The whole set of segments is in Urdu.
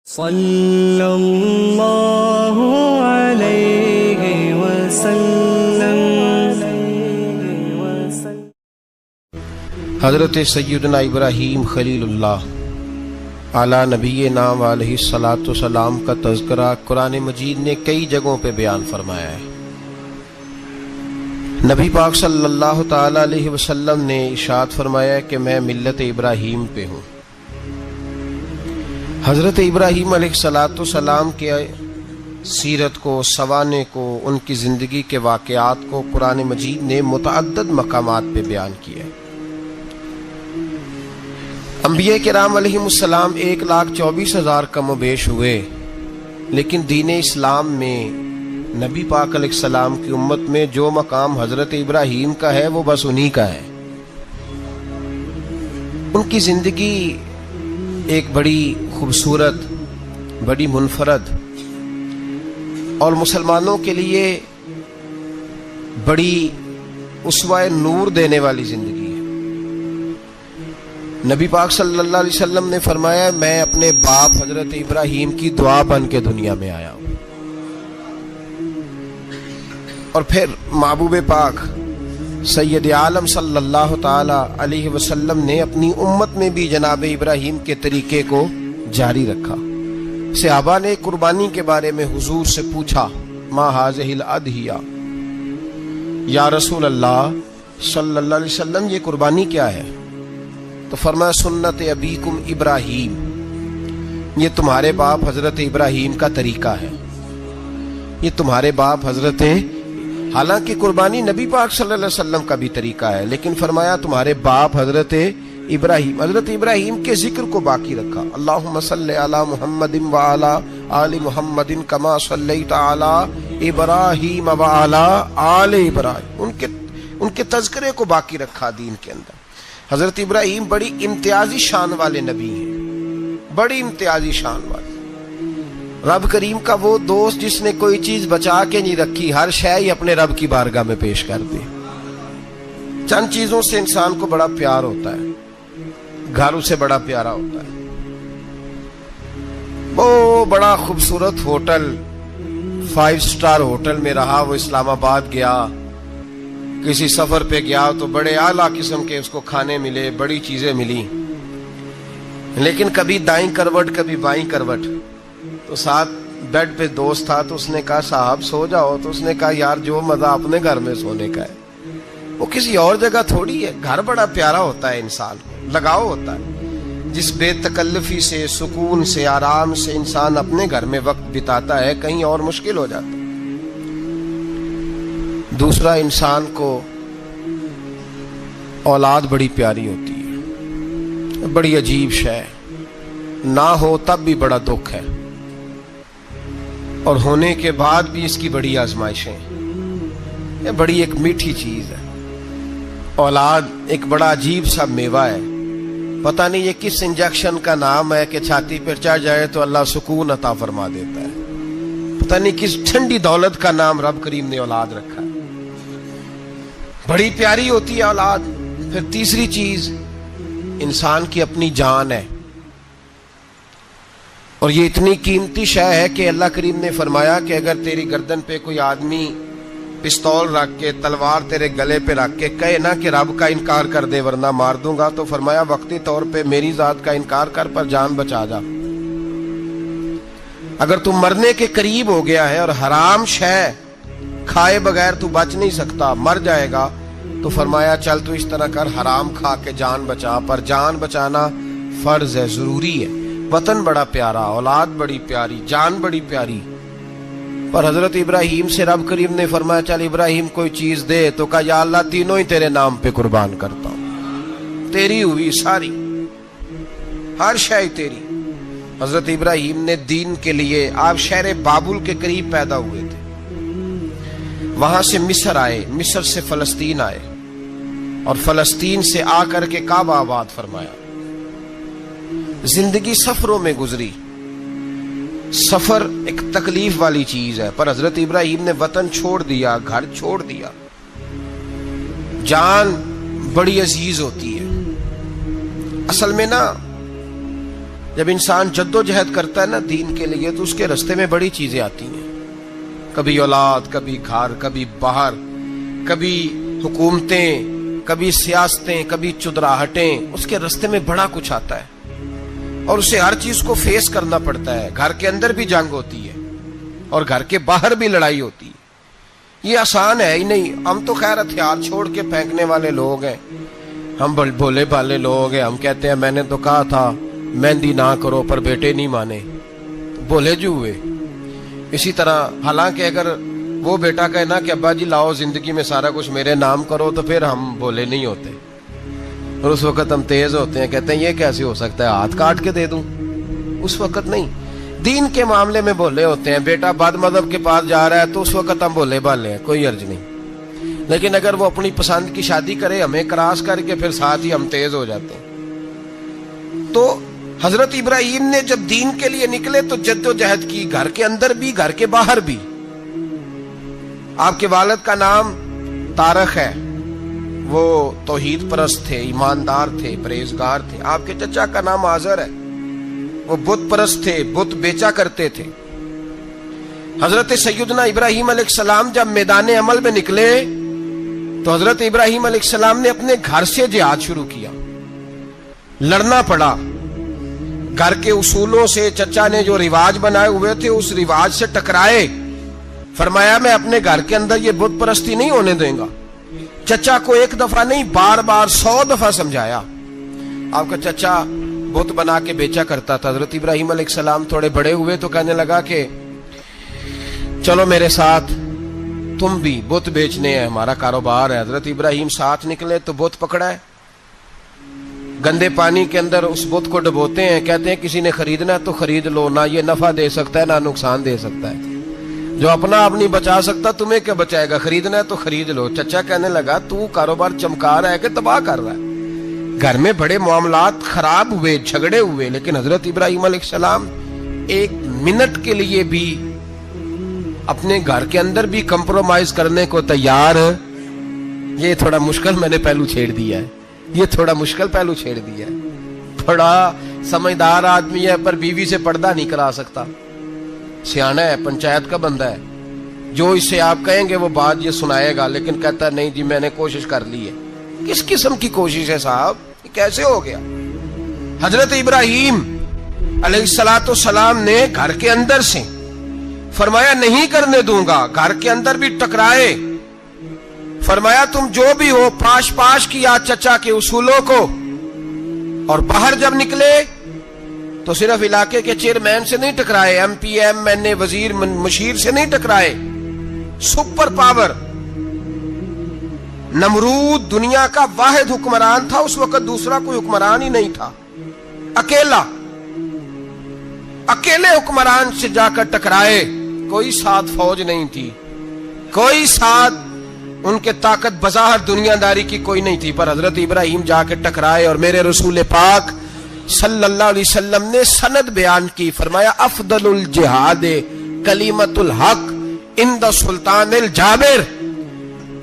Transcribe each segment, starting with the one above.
صلی اللہ علیہ وسلم۔ حضرت سیدنا ابراہیم خلیل اللہ اعلیٰ نبی نام علیہ الصلاۃ والسلام کا تذکرہ قرآن مجید نے کئی جگہوں پہ بیان فرمایا ہے۔ نبی پاک صلی اللہ تعالی علیہ وسلم نے ارشاد فرمایا ہے کہ میں ملت ابراہیم پہ ہوں۔ حضرت ابراہیم علیہ الصلاۃ والسلام کے سیرت کو، سوانح کو، ان کی زندگی کے واقعات کو قرآن مجید نے متعدد مقامات پہ بیان کیا ہے۔ انبیاء کرام علیہم السلام 1,24,000 کم و بیش ہوئے، لیکن دین اسلام میں نبی پاک علیہ السلام کی امت میں جو مقام حضرت ابراہیم کا ہے وہ بس انہی کا ہے۔ ان کی زندگی ایک بڑی خوبصورت، بڑی منفرد اور مسلمانوں کے لیے بڑی اسوہ نور دینے والی زندگی ہے۔ نبی پاک صلی اللہ علیہ وسلم نے فرمایا میں اپنے باپ حضرت ابراہیم کی دعا بن کے دنیا میں آیا ہوں۔ اور پھر محبوب پاک سید عالم صلی اللہ تعالی علیہ وسلم نے اپنی امت میں بھی جناب ابراہیم کے طریقے کو جاری رکھا۔ صحابہ نے قربانی کے بارے میں حضور سے پوچھا ما ھذہ الاضحیہ، یا رسول اللہ صلی اللہ علیہ وسلم یہ قربانی کیا ہے؟ تو فرمایا سنت ابیکم ابراہیم، یہ تمہارے باپ حضرت ابراہیم کا طریقہ ہے، یہ تمہارے باپ حضرت، حالانکہ قربانی نبی پاک صلی اللہ علیہ وسلم کا بھی طریقہ ہے، لیکن فرمایا تمہارے باپ حضرت ابراہیم، حضرت ابراہیم کے ذکر کو باقی رکھا۔ اللہم صلی علی محمد وعلی آل محمد کما صلیت علی ابراہیم وعلی آل ابراہیم، ان کے تذکرے کو باقی رکھا دین کے اندر۔ حضرت ابراہیم بڑی امتیازی شان والے نبی ہیں، بڑی امتیازی شان والے۔ رب کریم کا وہ دوست جس نے کوئی چیز بچا کے نہیں رکھی، ہر شے ہی اپنے رب کی بارگاہ میں پیش کر دی۔ چند چیزوں سے انسان کو بڑا پیار ہوتا ہے، گھر اسے بڑا پیارا ہوتا ہے۔ وہ بڑا خوبصورت ہوٹل، 5 سٹار ہوٹل میں رہا، وہ اسلام آباد گیا، کسی سفر پہ گیا تو بڑے اعلیٰ قسم کے اس کو کھانے ملے، بڑی چیزیں ملی، لیکن کبھی دائیں کروٹ کبھی بائیں کروٹ۔ تو ساتھ بیڈ پہ دوست تھا تو اس نے کہا صاحب سو جاؤ، تو اس نے کہا یار جو مزہ اپنے گھر میں سونے کا ہے وہ کسی اور جگہ تھوڑی ہے۔ گھر بڑا پیارا ہوتا ہے، انسان کو لگاؤ ہوتا ہے، جس بے تکلفی سے، سکون سے، آرام سے انسان اپنے گھر میں وقت بتاتا ہے، کہیں اور مشکل ہو جاتا ہے۔ دوسرا، انسان کو اولاد بڑی پیاری ہوتی ہے، بڑی عجیب شے، نہ ہو تب بھی بڑا دکھ ہے، اور ہونے کے بعد بھی اس کی بڑی آزمائشیں، یہ بڑی ایک میٹھی چیز ہے۔ اولاد ایک بڑا عجیب سا میوہ ہے، پتہ نہیں یہ کس انجیکشن کا نام ہے کہ چھاتی پر چڑھ جائے تو اللہ سکون عطا فرما دیتا ہے، پتہ نہیں کس ٹھنڈی دولت کا نام رب کریم نے اولاد رکھا ہے، بڑی پیاری ہوتی ہے اولاد۔ پھر تیسری چیز انسان کی اپنی جان ہے، اور یہ اتنی قیمتی شے ہے کہ اللہ کریم نے فرمایا کہ اگر تیری گردن پہ کوئی آدمی پستول رکھ کے، تلوار تیرے گلے پہ رکھ کے کہے نا کہ رب کا انکار کر دے ورنہ مار دوں گا، تو فرمایا وقتی طور پہ میری ذات کا انکار کر پر جان بچا جا۔ اگر تم مرنے کے قریب ہو گیا ہے اور حرام شے کھائے بغیر تو بچ نہیں سکتا، مر جائے گا، تو فرمایا چل تو اس طرح کر حرام کھا کے جان بچا، پر جان بچانا فرض ہے، ضروری ہے۔ وطن بڑا پیارا، اولاد بڑی پیاری، جان بڑی پیاری، پر حضرت ابراہیم سے رب کریم نے فرمایا چل ابراہیم کوئی چیز دے، تو کہا یا اللہ تینوں ہی تیرے نام پہ قربان کرتا ہوں، تیری ہوئی ساری، ہر شے تیری۔ حضرت ابراہیم نے دین کے لیے، آپ شہر بابل کے قریب پیدا ہوئے تھے، وہاں سے مصر آئے، مصر سے فلسطین آئے، اور فلسطین سے آ کر کے کعبہ آباد فرمایا۔ زندگی سفروں میں گزری، سفر ایک تکلیف والی چیز ہے، پر حضرت ابراہیم نے وطن چھوڑ دیا، گھر چھوڑ دیا۔ جان بڑی عزیز ہوتی ہے، اصل میں نا جب انسان جدوجہد کرتا ہے نا دین کے لیے تو اس کے راستے میں بڑی چیزیں آتی ہیں، کبھی اولاد، کبھی گھر، کبھی باہر، کبھی حکومتیں، کبھی سیاستیں، کبھی چدراہٹیں، اس کے راستے میں بڑا کچھ آتا ہے اور اسے ہر چیز کو فیس کرنا پڑتا ہے۔ گھر کے اندر بھی جنگ ہوتی ہے اور گھر کے باہر بھی لڑائی ہوتی ہے۔ یہ آسان ہے ہی نہیں۔ ہم تو خیر ہتھیار چھوڑ کے پھینکنے والے لوگ ہیں، ہم بھولے بھالے لوگ ہیں، ہم کہتے ہیں میں نے تو کہا تھا مہندی نہ کرو، پر بیٹے نہیں مانے، بھولے جو ہوئے۔ اسی طرح حالانکہ اگر وہ بیٹا کہے نا کہ ابا جی لاؤ زندگی میں سارا کچھ میرے نام کرو، تو پھر ہم بھولے نہیں ہوتے، اور اس وقت ہم تیز ہوتے ہیں، کہتے ہیں یہ کیسے ہو سکتا ہے، ہاتھ کاٹ کے دے دوں۔ اس وقت نہیں، دین کے معاملے میں بھولے ہوتے ہیں۔ بیٹا بد مذہب کے پاس جا رہا ہے تو اس وقت ہم بھولے بھالے ہیں، کوئی عرض نہیں، لیکن اگر وہ اپنی پسند کی شادی کرے ہمیں کراس کر کے، پھر ساتھ ہی ہم تیز ہو جاتے ہیں۔ تو حضرت ابراہیم نے جب دین کے لیے نکلے تو جد و جہد کی، گھر کے اندر بھی گھر کے باہر بھی۔ آپ کے والد کا نام طارق ہے، وہ توحید پرست تھے، ایماندار تھے، پرہیزگار تھے۔ آپ کے چچا کا نام آزر ہے، وہ بت پرست تھے، بت بیچا کرتے تھے۔ حضرت سیدنا ابراہیم علیہ السلام جب میدان عمل میں نکلے تو حضرت ابراہیم علیہ السلام نے اپنے گھر سے جہاد شروع کیا، لڑنا پڑا۔ گھر کے اصولوں سے، چچا نے جو رواج بنائے ہوئے تھے اس رواج سے ٹکرائے۔ فرمایا میں اپنے گھر کے اندر یہ بت پرستی نہیں ہونے دیں گا۔ چچا کو ایک دفعہ نہیں، بار بار 100 دفعہ سمجھایا۔ آپ کا چچا بت بنا کے بیچا کرتا تھا۔ حضرت ابراہیم علیہ السلام تھوڑے بڑے ہوئے تو کہنے لگا کہ چلو میرے ساتھ، تم بھی بت بیچنے ہیں، ہمارا کاروبار ہے۔ حضرت ابراہیم ساتھ نکلے تو بت پکڑا ہے، گندے پانی کے اندر اس بت کو ڈبوتے ہیں، کہتے ہیں کسی نے خریدنا ہے تو خرید لو، نہ یہ نفع دے سکتا ہے نہ نقصان دے سکتا ہے، جو اپنا آپ نہیں بچا سکتا تمہیں کیا بچائے گا، خریدنا ہے تو خرید لو۔ چچا کہنے لگا تو کاروبار چمکا رہا ہے کہ تباہ کر رہا ہے۔ گھر میں بڑے معاملات خراب ہوئے، جھگڑے ہوئے، لیکن حضرت ابراہیم علیہ السلام ایک منٹ کے لیے بھی اپنے گھر کے اندر بھی کمپرومائز کرنے کو تیار۔ یہ تھوڑا مشکل میں نے پہلو چھیڑ دیا ہے، یہ تھوڑا مشکل پہلو چھیڑ دیا ہے۔ بڑا سمجھدار آدمی ہے پر بیوی سے پردہ نہیں کرا سکتا، سیانا ہے، پنچایت کا بندہ ہے، جو اس سے آپ کہیں گے وہ بات یہ سنائے گا، لیکن کہتا ہے نہیں جی میں نے کوشش کر لی ہے۔ کس قسم کی کوشش ہے صاحب، یہ کیسے ہو گیا؟ حضرت ابراہیم علیہ السلام نے گھر کے اندر سے فرمایا نہیں کرنے دوں گا، گھر کے اندر بھی ٹکرائے، فرمایا تم جو بھی ہو، پاش پاش کیا چچا کے اصولوں کو، اور باہر جب نکلے تو صرف علاقے کے چیئرمین سے نہیں ٹکرائے، ایم پی ایم این اے وزیر مشیر سے نہیں ٹکرائے، سپر پاور نمرود دنیا کا واحد حکمران تھا، اس وقت دوسرا کوئی حکمران ہی نہیں تھا، اکیلے حکمران سے جا کر ٹکرائے، کوئی ساتھ فوج نہیں تھی، کوئی ساتھ ان کے طاقت بظاہر دنیا داری کی کوئی نہیں تھی، پر حضرت ابراہیم جا کے ٹکرائے، اور میرے رسول پاک صلی اللہ علیہ وسلم نے سند بیان کی، فرمایا افضل الجہاد کلمۃ الحق عند سلطان الجابر،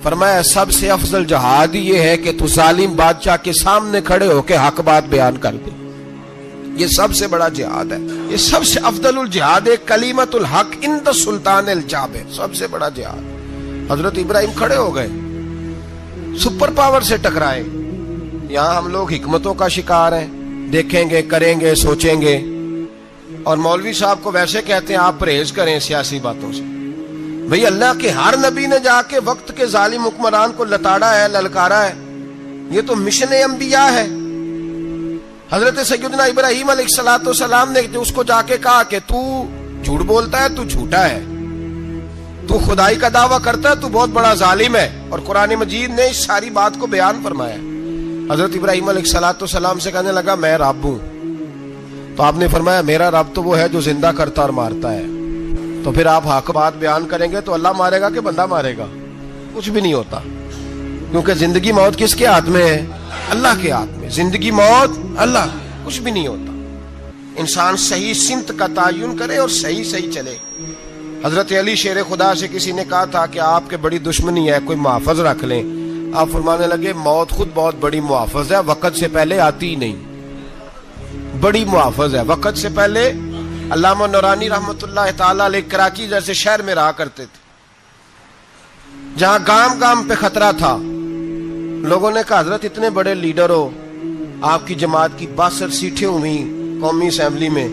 فرمایا سب سے افضل جہاد یہ ہے کہ تو ظالم بادشاہ کے سامنے کھڑے ہو کے حق بات بیان کر دے، یہ سب سے بڑا جہاد ہے، یہ سب سے افضل الجہاد کلمۃ الحق عند سلطان الجابر، سب سے بڑا جہاد۔ حضرت ابراہیم کھڑے ہو گئے، سپر پاور سے ٹکرائے۔ یہاں ہم لوگ حکمتوں کا شکار ہیں، دیکھیں گے، کریں گے، سوچیں گے، اور مولوی صاحب کو ویسے کہتے ہیں آپ پرہیز کریں سیاسی باتوں سے۔ بھئی اللہ کے ہر نبی نے جا کے وقت کے ظالم حکمران کو لتاڑا ہے، للکارا ہے، یہ تو مشن انبیاء ہے۔ حضرت سیدنا ابراہیم علیہ السلام نے جو اس کو جا کے کہا کہ تو جھوٹ بولتا ہے، تو جھوٹا ہے، تو خدائی کا دعویٰ کرتا ہے، تو بہت بڑا ظالم ہے، اور قرآن مجید نے اس ساری بات کو بیان فرمایا۔ حضرت ابراہیم علیہ السلام سے کہنے لگا میں رب ہوں، تو آپ نے فرمایا میرا رب تو وہ ہے جو زندہ کرتا اور مارتا ہے، تو پھر آپ حق بات بیان کریں گے تو اللہ مارے گا کہ بندہ مارے گا؟ کچھ بھی نہیں ہوتا، کیونکہ زندگی موت کس کے ہاتھ میں ہے؟ اللہ کے ہاتھ میں، زندگی موت اللہ، کچھ بھی نہیں ہوتا۔ انسان صحیح سمت کا تعین کرے اور صحیح چلے۔ حضرت علی شیر خدا سے کسی نے کہا تھا کہ آپ کے بڑی دشمنی ہے، کوئی محافظ رکھ لیں، آپ فرمانے لگے موت خود بہت بڑی محافظ ہے، وقت سے پہلے آتی ہی نہیں، بڑی محافظ ہے. وقت سے پہلے علامہ نورانی رحمۃ اللہ تعالی علیہ کراچی جیسے شہر میں رہا کرتے تھے, جہاں گام گام پہ خطرہ تھا. لوگوں نے کہا حضرت اتنے بڑے لیڈر ہو, آپ کی جماعت کی 62 سیٹیں ہوئی قومی اسمبلی میں,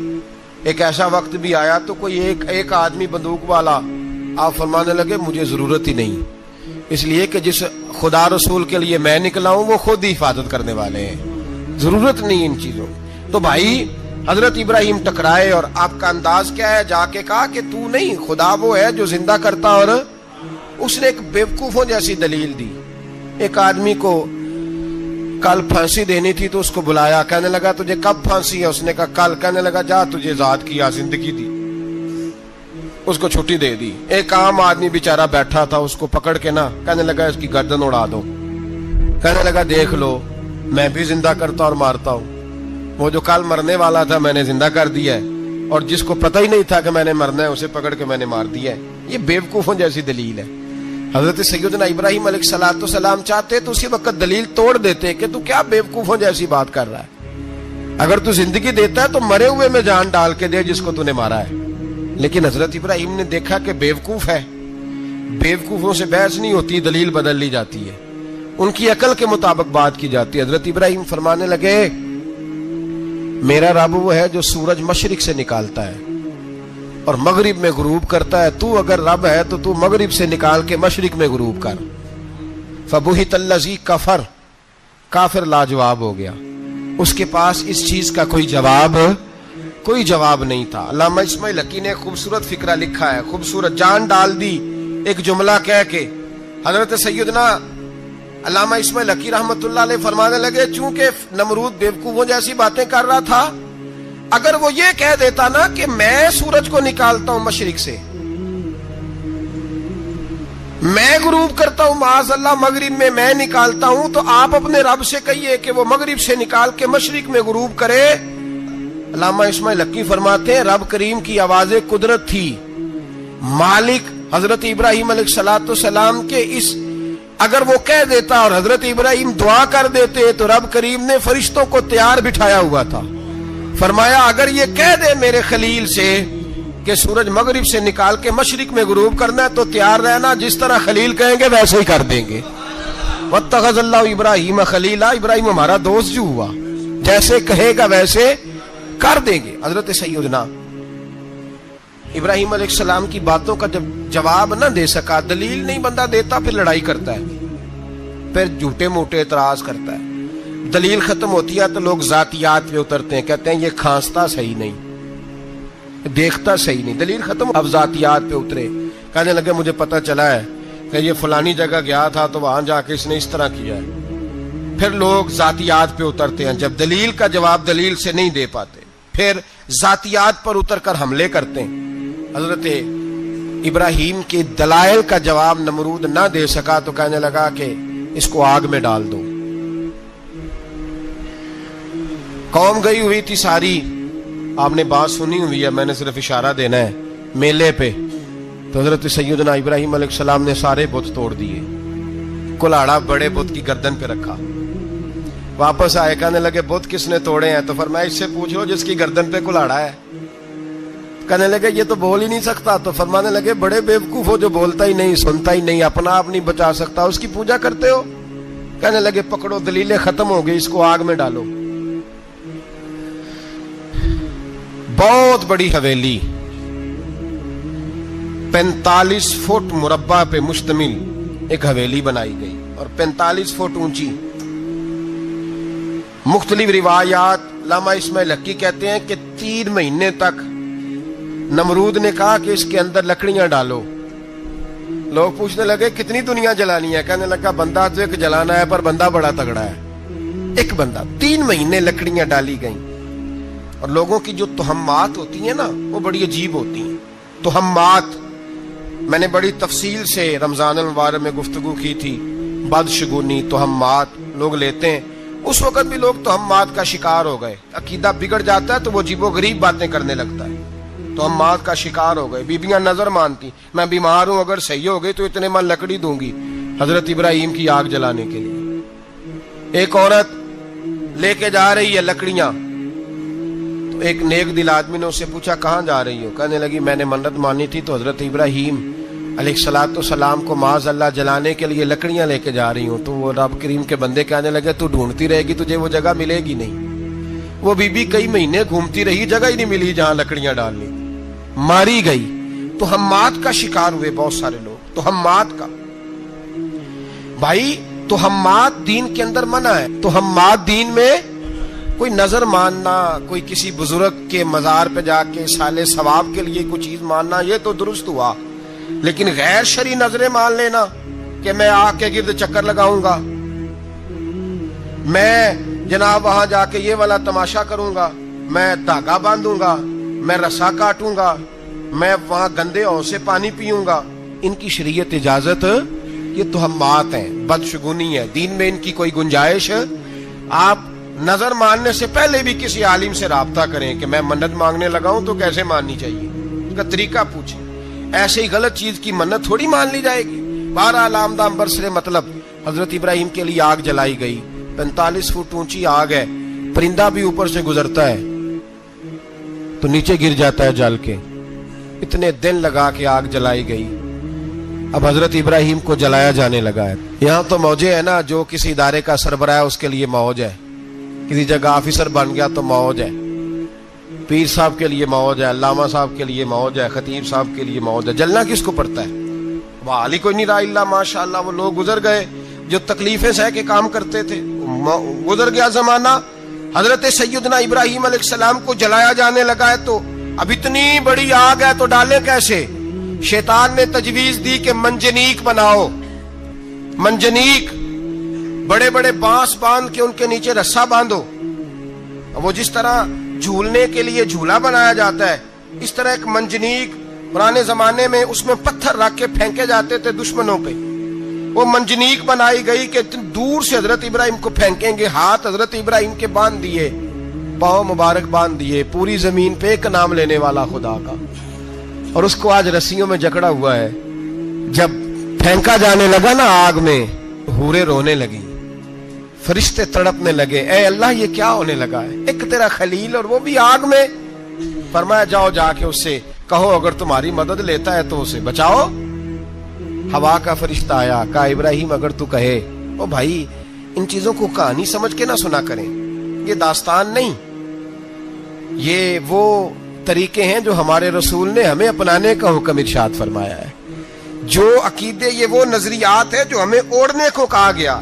ایک ایسا وقت بھی آیا تو کوئی ایک آدمی بندوق والا. آپ فرمانے لگے مجھے ضرورت ہی نہیں, اس لیے کہ جس خدا رسول کے لیے میں نکلا ہوں وہ خود ہی حفاظت کرنے والے ہیں, ضرورت نہیں ان چیزوں. تو بھائی حضرت ابراہیم ٹکرائے اور آپ کا انداز کیا ہے؟ جا کے کہا کہ تو نہیں, خدا وہ ہے جو زندہ کرتا. اور اس نے ایک بیوقوفوں جیسی دلیل دی. ایک آدمی کو کل پھانسی دینی تھی تو اس کو بلایا, کہنے لگا تجھے کب پھانسی ہے؟ اس نے کہا کل. کہنے لگا جا تجھے ذات کیا زندگی دی, اس کو چھٹی دے دی. ایک عام آدمی بیچارہ بیٹھا تھا, اس کو پکڑ کے نا کہنے لگا اس کی گردن اڑا دو. کہنے لگا دیکھ لو میں بھی زندہ کرتا اور مارتا ہوں, وہ جو کل مرنے والا تھا میں نے زندہ کر دیا ہے, اور جس کو پتہ ہی نہیں تھا کہ میں نے مرنا ہے اسے پکڑ کے میں نے مار دیا ہے. یہ بیوقوفوں جیسی دلیل ہے. حضرت سیدنا ابراہیم علیہ الصلوۃ والسلام چاہتے تو اسی وقت دلیل توڑ دیتے کہ تو کیا بیوقوفوں جیسی بات کر رہا ہے, اگر تو زندگی دیتا ہے تو مرے ہوئے میں جان ڈال کے دے جس کو تو نے مارا ہے. لیکن حضرت ابراہیم نے دیکھا کہ بیوقوف ہے, بیوقوفوں سے بحث نہیں ہوتی, دلیل بدل لی جاتی ہے, ان کی عقل کے مطابق بات کی جاتی ہے. حضرت ابراہیم فرمانے لگے میرا رب وہ ہے جو سورج مشرق سے نکالتا ہے اور مغرب میں غروب کرتا ہے. تو اگر رب ہے تو تو مغرب سے نکال کے مشرق میں غروب کر. فبہت الذی کفر, کافر لاجواب ہو گیا, اس کے پاس اس چیز کا کوئی جواب نہیں تھا. علامہ اسماعیل حقی نے خوبصورت فقرہ لکھا ہے, خوبصورت جان ڈال دی ایک جملہ کہہ کے. حضرت سیدنا علامہ اسماعیل حقی رحمۃ اللہ علیہ فرمانے لگے چونکہ نمرود بیوقوفوں جیسی باتیں کر رہا تھا, اگر وہ یہ کہہ دیتا نا کہ میں سورج کو نکالتا ہوں مشرق سے, میں غروب کرتا ہوں معاذ اللہ مغرب میں میں نکالتا ہوں, تو آپ اپنے رب سے کہیے کہ وہ مغرب سے نکال کے مشرق میں غروب کرے. علامہ اسماعیل حقی فرماتے ہیں رب کریم کی آواز قدرت تھی, مالک حضرت ابراہیم علیہ الصلوۃ والسلام کے اس, اگر وہ کہہ دیتا اور حضرت ابراہیم دعا کر دیتے تو رب کریم نے فرشتوں کو تیار بٹھایا ہوا تھا. فرمایا اگر یہ کہہ دے میرے خلیل سے کہ سورج مغرب سے نکال کے مشرق میں غروب کرنا ہے تو تیار رہنا, جس طرح خلیل کہیں گے ویسے ہی کر دیں گے. واتخذ اللہ ابراہیم خلیلا, ابراہیم ہمارا دوست جو ہوا, جیسے کہے گا ویسے کر دیں گے. حضرت سیدنا ابراہیم علیہ السلام کی باتوں کا جب جواب نہ دے سکا, دلیل نہیں بندہ دیتا, پھر لڑائی کرتا ہے, پھر جھوٹے موٹے اعتراض کرتا ہے. دلیل ختم ہوتی ہے تو لوگ ذاتیات پہ اترتے ہیں, کہتے ہیں یہ کھانستا صحیح نہیں, دیکھتا صحیح نہیں. دلیل ختم, اب ذاتیات پہ اترے, کہنے لگے مجھے پتہ چلا ہے کہ یہ فلانی جگہ گیا تھا تو وہاں جا کے اس نے اس طرح کیا ہے. پھر لوگ ذاتیات پہ اترتے ہیں, جب دلیل کا جواب دلیل سے نہیں دے پاتے پھر ذاتیات پر اتر کر حملے کرتے ہیں. حضرت ابراہیم کے دلائل کا جواب نمرود نہ دے سکا تو کہنے لگا کہ اس کو آگ میں ڈال دو. قوم گئی ہوئی تھی ساری, آپ نے بات سنی ہوئی ہے, میں نے صرف اشارہ دینا ہے, میلے پہ. تو حضرت سیدنا ابراہیم علیہ السلام نے سارے بت توڑ دیے, کلاڑا بڑے بت کی گردن پہ رکھا. واپس آئے, کہنے لگے بت کس نے توڑے ہیں؟ تو فرمایا اس سے پوچھ لو جس کی گردن پہ کلاڑا ہے. کہنے لگے یہ تو بول ہی نہیں سکتا. تو فرمانے لگے بڑے بیوقوف ہو, جو بولتا ہی نہیں, سنتا ہی نہیں, اپنا آپ نہیں بچا سکتا, اس کی پوجا کرتے ہو. کہنے لگے پکڑو, دلیلیں ختم ہو گئی, اس کو آگ میں ڈالو. بہت بڑی حویلی 45 فٹ مربع پہ مشتمل ایک حویلی بنائی گئی اور 45 فٹ اونچی. مختلف روایات, علامہ اسماعیل حقی کہتے ہیں کہ 3 مہینے تک نمرود نے کہا کہ اس کے اندر لکڑیاں ڈالو. لوگ پوچھنے لگے کتنی دنیا جلانی ہے؟ کہنے لگا بندہ تو ایک جلانا ہے, پر بندہ بڑا تگڑا ہے, ایک بندہ. 3 مہینے لکڑیاں ڈالی گئیں. اور لوگوں کی جو تہمات ہوتی ہیں نا وہ بڑی عجیب ہوتی ہیں. تہمات میں نے بڑی تفصیل سے رمضان المبارک میں گفتگو کی تھی. بدشگونی, تہمات لوگ لیتے ہیں. اس وقت بھی لوگ تہمات کا شکار ہو گئے. عقیدہ بگڑ جاتا ہے تو وہ عجیب و غریب باتیں کرنے لگتا ہے. تہمات کا شکار ہو گئے. بیبیاں نظر مانتی, میں بیمار ہوں, اگر صحیح ہو گئی تو اتنے من لکڑی دوں گی حضرت ابراہیم کی آگ جلانے کے لیے. ایک عورت لے کے جا رہی ہے لکڑیاں, تو ایک نیک دل آدمی نے اس سے پوچھا کہاں جا رہی ہو؟ کہنے لگی میں نے منت مانی تھی تو حضرت ابراہیم علیہ الصلوۃ والسلام کو معاذ اللہ جلانے کے لیے لکڑیاں لے کے جا رہی ہوں. تو وہ رب کریم کے بندے کہنے لگے تو ڈھونڈتی رہے گی تجھے وہ جگہ ملے گی نہیں. وہ بی بی کئی مہینے گھومتی رہی, جگہ ہی نہیں ملی جہاں لکڑیاں ڈالنی, ماری گئی. تو حمات کا شکار ہوئے بہت سارے لوگ. تو حمات کا بھائی, تو حمات دین کے اندر منع ہے. تو حمات دین میں کوئی نظر ماننا, کوئی کسی بزرگ کے مزار پہ جا کے سالے ثواب کے لیے کوئی چیز ماننا, یہ تو درست ہوا. لیکن غیر شرعی نظریں مان لینا کہ میں آ کے گرد چکر لگاؤں گا, میں جناب وہاں جا کے یہ والا تماشا کروں گا, میں دھاگا باندھوں گا, میں رسا کاٹوں گا, میں وہاں گندے ہوں سے پانی پیوں گا, ان کی شریعت اجازت, یہ توہمات ہیں, بدشگونی ہے. دین میں ان کی کوئی گنجائش. آپ نظر ماننے سے پہلے بھی کسی عالم سے رابطہ کریں کہ میں منت مانگنے لگا ہوں تو کیسے ماننی چاہیے, اس کا طریقہ پوچھیں. ایسے ہی غلط چیز کی منت تھوڑی مان لی جائے گی. بہرحال آمدام برسرے مطلب حضرت ابراہیم کے لیے آگ جلائی گئی. 45 فٹ اونچی آگ ہے, پرندہ بھی اوپر سے گزرتا ہے تو نیچے گر جاتا ہے جل کے. اتنے دن لگا کے آگ جلائی گئی. اب حضرت ابراہیم کو جلایا جانے لگا ہے. یہاں تو موجیں ہے نا, جو کسی ادارے کا سربراہ ہے اس کے لیے موج ہے, کسی جگہ آفیسر بن گیا تو موج ہے, پیر صاحب کے لیے موج ہے, علامہ صاحب کے لیے موج ہے, خطیب صاحب کے لیے موج ہے. جلنا کس کو پڑتا ہے؟ وہ علی کوئی نہیں رہا اللہ ماشاءاللہ. وہ لوگ گزر گئے جو تکلیفیں سہ کے کام کرتے تھے, گزر گیا زمانہ. حضرت سیدنا ابراہیم علیہ السلام کو جلایا جانے لگا ہے تو اب اتنی بڑی آگ ہے تو ڈالے کیسے؟ شیطان نے تجویز دی کہ منجنیق بناؤ. منجنیق, بڑے بڑے بانس باندھ کے ان کے نیچے رسا باندھو. وہ جس طرح جھولنے کے لیے جھولا بنایا جاتا ہے, اس طرح ایک منجنیق پرانے زمانے میں اس میں پتھر رکھ کے پھینکے جاتے تھے دشمنوں پہ. وہ منجنیق بنائی گئی کہ دور سے حضرت ابراہیم کو پھینکیں گے. ہاتھ حضرت ابراہیم کے باندھ دیے, پاؤں مبارک باندھ دیے, پوری زمین پہ ایک نام لینے والا خدا کا. اور اس کو آج رسیوں میں جکڑا ہوا ہے. جب پھینکا جانے لگا نا آگ میں, حوریں رونے لگی, فرشتے تڑپنے لگے, اے اللہ یہ کیا ہونے لگا ہے؟ ایک تیرا خلیل اور وہ بھی آگ میں. فرمایا جاؤ جا کے اس سے کہو اگر تمہاری مدد لیتا ہے تو اسے بچاؤ. ہوا کا فرشتہ آیا, کہا ابراہیم اگر تو کہے. او بھائی, ان چیزوں کو کہانی سمجھ کے نہ سنا کریں, یہ داستان نہیں, یہ وہ طریقے ہیں جو ہمارے رسول نے ہمیں اپنانے کا حکم ارشاد فرمایا ہے. جو عقیدے, یہ وہ نظریات ہیں جو ہمیں اوڑھنے کو کہا گیا.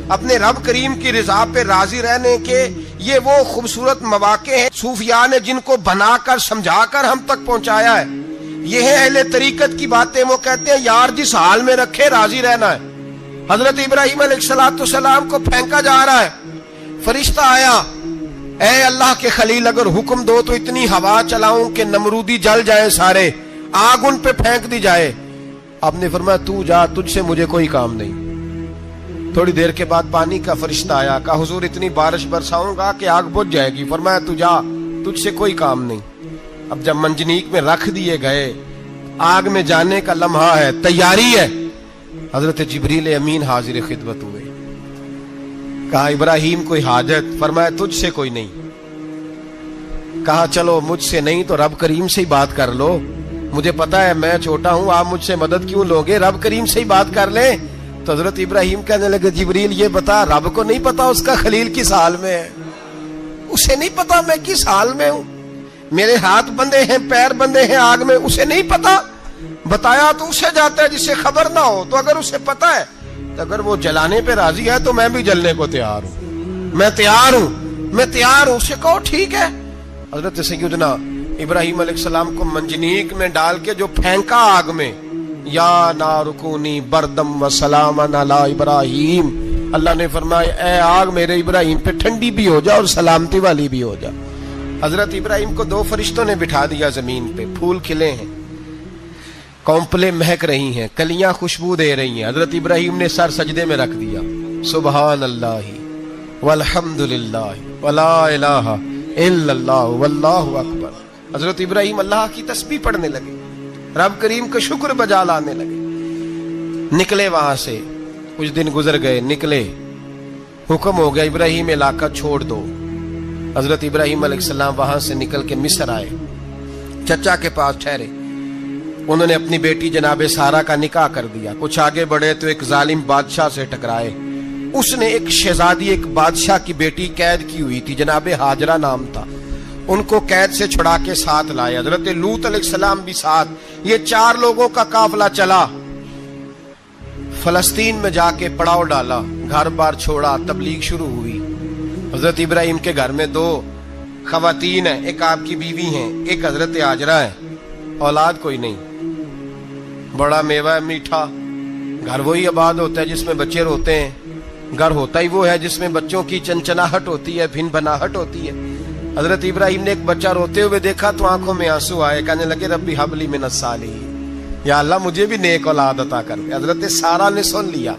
اپنے رب کریم کی رضا پہ راضی رہنے کے یہ وہ خوبصورت مواقع ہیں صوفیاء نے جن کو بنا کر سمجھا کر ہم تک پہنچایا ہے. یہ ہے اہل طریقت کی باتیں. وہ کہتے ہیں یار جس حال میں رکھے راضی رہنا ہے. حضرت ابراہیم علیہ السلام کو پھینکا جا رہا ہے, فرشتہ آیا, اے اللہ کے خلیل اگر حکم دو تو اتنی ہوا چلاؤں کہ نمرودی جل جائیں سارے, آگ ان پہ پھینک دی جائے. آپ نے فرمایا تو جا, تجھ سے مجھے کوئی کام نہیں. تھوڑی دیر کے بعد پانی کا فرشتہ آیا, کہا حضور اتنی بارش برساؤں گا کہ آگ بجھ جائے گی. فرمایا تو جا, تجھ سے کوئی کام نہیں. اب جب منجنیق میں رکھ دیے گئے, آگ میں جانے کا لمحہ ہے, تیاری ہے, حضرت جبریل امین حاضر خدمت ہوئے. کہا ابراہیم کوئی حاجت؟ فرمایا تجھ سے کوئی نہیں. کہا چلو مجھ سے نہیں تو رب کریم سے ہی بات کر لو, مجھے پتا ہے میں چھوٹا ہوں, آپ مجھ سے مدد کیوں لوگے, رب کریم سے ہی بات کر لیں. تو حضرت ابراہیم کہنے لگے جبریل یہ بتا, رب کو نہیں پتا اس کا خلیل کس حال میں ہے, اسے نہیں پتا میں کس حال میں ہوں, میرے ہاتھ بندے ہیں, پیر بندے ہیں آگ میں, اسے نہیں پتا. بتایا تو اسے جاتا ہے جس سے خبر نہ ہو. تو اگر اسے پتا ہے تو اگر وہ جلانے پہ راضی ہے تو میں بھی جلنے کو تیار ہوں, میں تیار ہوں. اسے کہو ٹھیک ہے. حضرت سیدنا ابراہیم علیہ السلام کو منجنیق میں ڈال کے جو پھینکا آگ میں, یا نار کونی بردم و سلامن علی ابراہیم, اللہ نے فرمایا اے آگ میرے ابراہیم پہ ٹھنڈی بھی ہو جا اور سلامتی والی بھی ہو جا. حضرت ابراہیم کو 2 فرشتوں نے بٹھا دیا زمین پہ, پھول کھلے ہیں, کونپلیں مہک رہی ہیں, کلیاں خوشبو دے رہی ہیں. حضرت ابراہیم نے سر سجدے میں رکھ دیا, سبحان اللہ والحمد للہ ولا الہ الا اللہ واللہ اکبر. حضرت ابراہیم اللہ کی تسبیح پڑھنے لگے, رب کریم کا شکر بجا لانے لگے. نکلے وہاں سے, کچھ دن گزر گئے, نکلے, حکم ہو گیا ابراہیم علاقہ چھوڑ دو, حضرت ابراہیم علیہ السلام وہاں سے نکل کے مصر آئے، چچا کے پاس ٹھہرے، انہوں نے اپنی بیٹی جناب سارہ کا نکاح کر دیا۔ کچھ آگے بڑھے تو ایک ظالم بادشاہ سے ٹکرائے، اس نے ایک شہزادی، ایک بادشاہ کی بیٹی قید کی ہوئی تھی، جناب ہاجرہ نام تھا، ان کو قید سے چھڑا کے ساتھ لائے، حضرت لوط علیہ السلام بھی ساتھ، یہ 4 لوگوں کا قافلہ چلا، فلسطین میں جا کے پڑاؤ ڈالا، گھر بار چھوڑا، تبلیغ شروع ہوئی۔ حضرت ابراہیم کے گھر میں 2 خواتین ہیں، ایک آپ کی بیوی ہیں، ایک حضرت ہاجرہ ہے، اولاد کوئی نہیں، بڑا میوہ ہے میٹھا، گھر وہی آباد ہوتا ہے جس میں بچے روتے ہیں، گھر ہوتا ہی وہ ہے جس میں بچوں کی چنچناہٹ ہوتی ہے، بھن بھناہٹ ہوتی ہے۔ حضرت ابراہیم نے ایک بچہ روتے ہوئے دیکھا تو آنکھوں میں آنسو آئے، کہنے لگے ربی حب لی من الصالحین، یا اللہ مجھے بھی نیک اولاد عطا کر دے۔ حضرت سارہ نے سن لیا،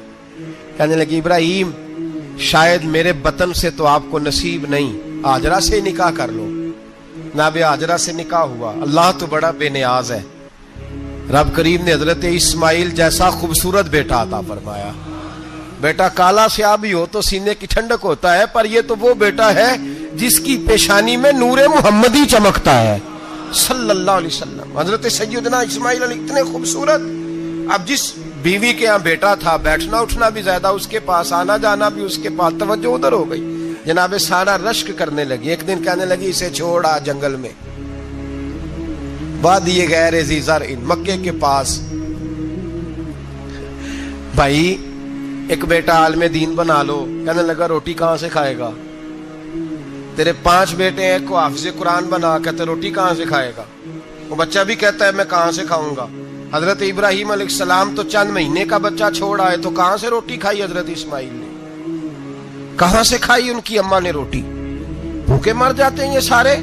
کہنے لگی ابراہیم شاید میرے بطن سے تو آپ کو نصیب نہیں، ہاجرہ سے نکاح کر لو۔ جناب ہاجرہ سے نکاح ہوا۔ اللہ تو بڑا بے نیاز ہے، رب کریم نے حضرت اسماعیل جیسا خوبصورت بیٹا عطا فرمایا۔ بیٹا کالا سیاہ بھی ہو تو سینے کی ٹھنڈک ہوتا ہے، پر یہ تو وہ بیٹا ہے جس کی پیشانی میں نور محمدی چمکتا ہے صلی اللہ علیہ وسلم۔ حضرت سیدنا اسماعیل علیہ اتنے خوبصورت، اب جس بیوی کے ہاں بیٹا تھا، بیٹھنا اٹھنا بھی زیادہ اس کے پاس، آنا جانا بھی اس کے پاس، توجہ ادھر ہو گئی۔ جناب سارہ رشک کرنے لگی، ایک دن کہنے لگی اسے چھوڑ آ جنگل میں، وادی غیر ذی زرع، مکے کے پاس۔ بھائی ایک بیٹا عالم دین بنا لو، کہنے لگا روٹی کہاں سے کھائے گا؟ تیرے 5 بیٹے ہیں، کو حافظ قرآن بنا، کہتے روٹی کہاں سے کھائے گا؟ وہ بچہ بھی کہتا ہے میں کہاں سے کھاؤں گا؟ حضرت ابراہیم علیہ السلام تو چند مہینے کا بچہ چھوڑ آئے، تو کہاں سے روٹی کھائی حضرت اسماعیل نے؟ کہاں سے کھائی ان کی اماں نے روٹی؟ بھوکے مر جاتے ہیں یہ سارے۔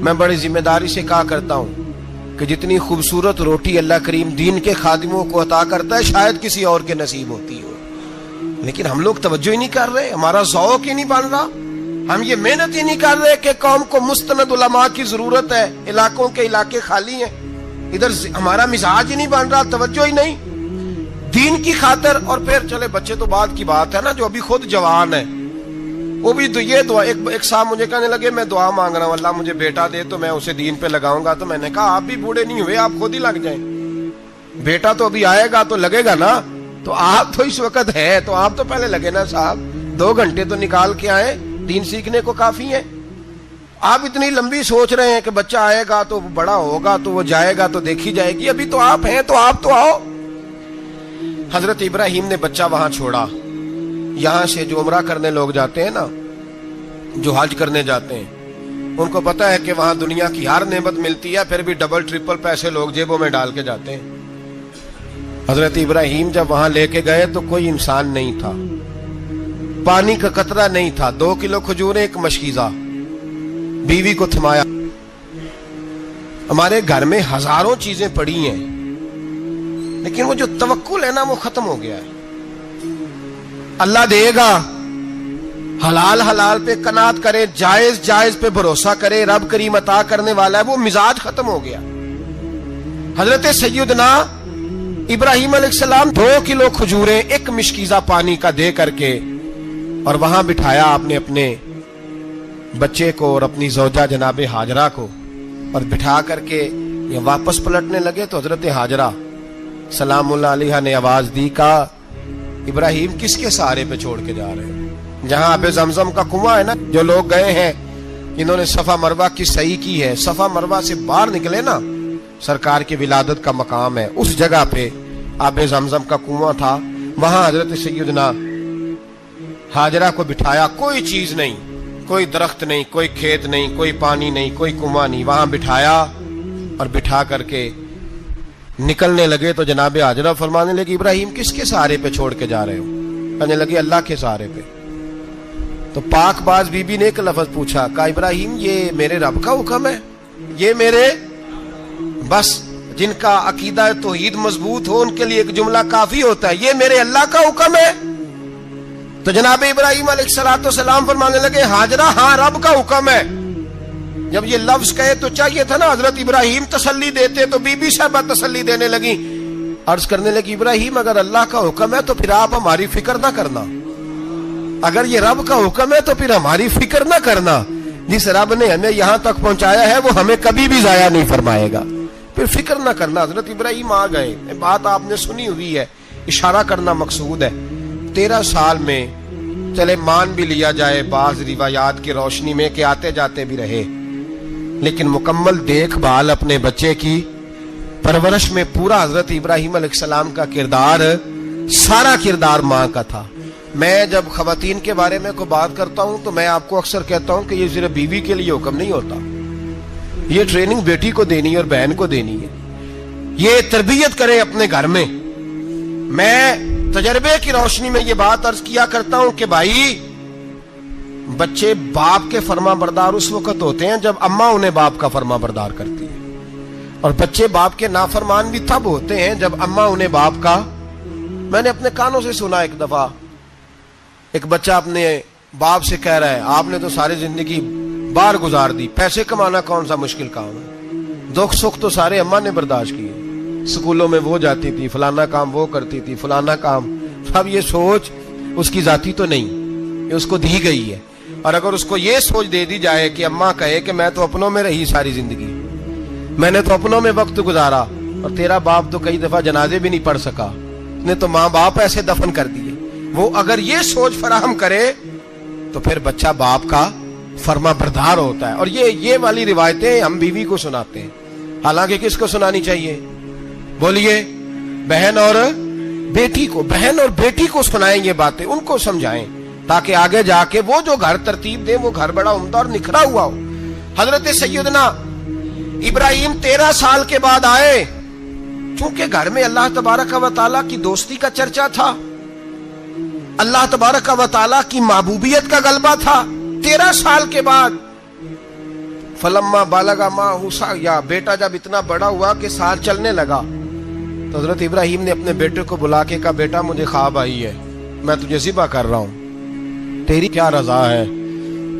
میں بڑی ذمہ داری سے کہا کرتا ہوں کہ جتنی خوبصورت روٹی اللہ کریم دین کے خادموں کو عطا کرتا ہے شاید کسی اور کے نصیب ہوتی ہو، لیکن ہم لوگ توجہ ہی نہیں کر رہے، ہمارا ذوق ہی نہیں بن رہا، ہم یہ محنت ہی نہیں کر رہے کہ قوم کو مستند علماء کی ضرورت ہے، علاقوں کے علاقے خالی ہیں، ادھر ہمارا مزاج ہی نہیں بن رہا، توجہ ہی نہیں دین کی خاطر۔ اور پھر چلے بچے تو بعد کی بات ہے نا، جو ابھی خود جوان ہے وہ بھی یہ دعا، ایک صاحب مجھے کہنے لگے میں دعا مانگ رہا ہوں اللہ مجھے بیٹا دے تو میں اسے دین پہ لگاؤں گا، تو میں نے کہا آپ بھی بوڑھے نہیں ہوئے، آپ خود ہی لگ جائیں، بیٹا تو ابھی آئے گا تو لگے گا نا، تو آپ تو اس وقت ہے تو آپ تو پہلے لگے نا صاحب، 2 گھنٹے تو نکال کے آئے، دین سیکھنے کو کافی ہے۔ آپ اتنی لمبی سوچ رہے ہیں کہ بچہ آئے گا تو بڑا ہوگا تو وہ جائے گا تو دیکھی جائے گی، ابھی تو آپ ہیں تو آپ تو آؤ۔ حضرت ابراہیم نے بچہ وہاں چھوڑا۔ یہاں سے جو عمرہ کرنے لوگ جاتے ہیں نا، جو حج کرنے جاتے ہیں، ان کو پتا ہے کہ وہاں دنیا کی ہر نعمت ملتی ہے، پھر بھی ڈبل ٹرپل پیسے لوگ جیبوں میں ڈال کے جاتے ہیں۔ حضرت ابراہیم جب وہاں لے کے گئے تو کوئی انسان نہیں تھا، پانی کا قطرہ نہیں تھا، 2 کلو کھجوریں، ایک مشکیزہ، بیوی کو تھمایا۔ ہمارے گھر میں ہزاروں چیزیں پڑی ہیں، لیکن وہ جو توکل ہے نا وہ ختم ہو گیا ہے۔ اللہ دے گا، حلال حلال پہ قناعت کرے، جائز جائز پہ بھروسہ کرے، رب کریم عطا کرنے والا ہے، وہ مزاج ختم ہو گیا۔ حضرت سیدنا ابراہیم علیہ السلام 2 کلو کھجوریں، ایک مشکیزہ پانی کا دے کر کے، اور وہاں بٹھایا آپ نے اپنے بچے کو اور اپنی زوجہ جناب ہاجرہ کو، اور بٹھا کر کے یہ واپس پلٹنے لگے تو حضرت ہاجرہ سلام اللہ علیہ نے آواز دی، کہا ابراہیم کس کے سہارے پہ چھوڑ کے جا رہے ہیں؟ جہاں آب زمزم کا کنواں ہے نا، جو لوگ گئے ہیں انہوں نے صفا مروہ کی صحیح کی ہے، صفا مروہ سے باہر نکلے نا، سرکار کی ولادت کا مقام ہے، اس جگہ پہ آب زمزم کا کنواں تھا، وہاں حضرت سیدنا ہاجرہ کو بٹھایا، کوئی چیز نہیں، کوئی درخت نہیں، کوئی کھیت نہیں، کوئی پانی نہیں، کوئی کنواں نہیں، وہاں بٹھایا اور بٹھا کر کے نکلنے لگے تو جناب ہاجرہ فرمانے لگی ابراہیم کس کے سہارے پہ چھوڑ کے جا رہے ہو؟ کہنے لگے اللہ کے سہارے پہ۔ تو پاک باز بی بی نے ایک لفظ پوچھا، کہا ابراہیم یہ میرے رب کا حکم ہے، یہ میرے، بس جن کا عقیدہ توحید مضبوط ہو ان کے لیے ایک جملہ کافی ہوتا ہے، یہ میرے اللہ کا حکم ہے۔ تو جناب ابراہیم علیہ السلام فرمانے لگے ہاجرہ ہاں رب کا حکم ہے۔ جب یہ لفظ کہے تو چاہیے تھا نا حضرت ابراہیم تسلی دیتے، تو بی بی صاحبہ تسلی دینے لگی، عرض کرنے لگی ابراہیم اگر اللہ کا حکم ہے تو پھر آپ ہماری فکر نہ کرنا، اگر یہ رب کا حکم ہے تو پھر ہماری فکر نہ کرنا، جس رب نے ہمیں یہاں تک پہنچایا ہے وہ ہمیں کبھی بھی ضائع نہیں فرمائے گا. پھر فکر نہ کرنا. حضرت ابراہیم آ گئے, بات آپ نے سنی ہوئی ہے, اشارہ کرنا مقصود ہے. 13 سال میں چلے مان بھی لیا جائے بعض روایات کی روشنی میں کہ آتے جاتے بھی رہے, لیکن مکمل دیکھ بھال اپنے بچے کی پرورش میں پورا حضرت ابراہیم علیہ السلام کا کردار, سارا کردار ماں کا تھا. میں جب خواتین کے بارے میں کوئی بات کرتا ہوں تو میں آپ کو اکثر کہتا ہوں کہ یہ صرف بیوی کے لیے حکم نہیں ہوتا, یہ ٹریننگ بیٹی کو دینی ہے اور بہن کو دینی ہے. یہ تربیت کرے اپنے گھر میں. میں تجربے کی روشنی میں یہ بات عرض کیا کرتا ہوں کہ بھائی بچے باپ کے فرما بردار اس وقت ہوتے ہیں جب اماں انہیں باپ کا فرما بردار کرتی ہے, اور بچے باپ کے نافرمان بھی تب ہوتے ہیں جب اماں انہیں باپ کا. میں نے اپنے کانوں سے سنا ایک دفعہ ایک بچہ اپنے باپ سے کہہ رہا ہے آپ نے تو ساری زندگی باہر گزار دی, پیسے کمانا کون سا مشکل کام ہے, دکھ سکھ تو سارے اماں نے برداشت کیے, سکولوں میں وہ جاتی تھی, فلانا کام وہ کرتی تھی, فلانا کام. اب یہ سوچ اس کی ذاتی تو نہیں, یہ اس کو دی گئی ہے. اور اگر اس کو یہ سوچ دے دی جائے کہ اماں کہے کہ میں تو اپنوں میں رہی ساری زندگی, میں نے تو اپنوں میں وقت گزارا, اور تیرا باپ تو کئی دفعہ جنازے بھی نہیں پڑھ سکا, نے تو ماں باپ ایسے دفن کر دیے, وہ اگر یہ سوچ فراہم کرے تو پھر بچہ باپ کا فرما بردار ہوتا ہے. اور یہ والی روایتیں ہم بیوی کو سناتے ہیں, حالانکہ کس کو سنانی چاہیے بولیے؟ بہن اور بیٹی کو. بہن اور بیٹی کو سنائیں یہ باتیں, ان کو سمجھائیں تاکہ آگے جا کے وہ جو گھر ترتیب دے وہ گھر بڑا عمدہ اور نکھرا ہوا ہو. حضرت سیدنا ابراہیم 13 سال کے بعد آئے, چونکہ گھر میں اللہ تبارک و تعالیٰ کی دوستی کا چرچا تھا, اللہ تبارک و تعالیٰ کی محبوبیت کا غلبہ تھا. 13 سال کے بعد فلما بالغ معہ سعیا, بیٹا جب اتنا بڑا ہوا کہ سال چلنے لگا تو حضرت ابراہیم نے اپنے بیٹے کو بلا کے کہا بیٹا مجھے خواب آئی ہے, میں تجھے ذبح کر رہا ہوں, تیری کیا رضا ہے؟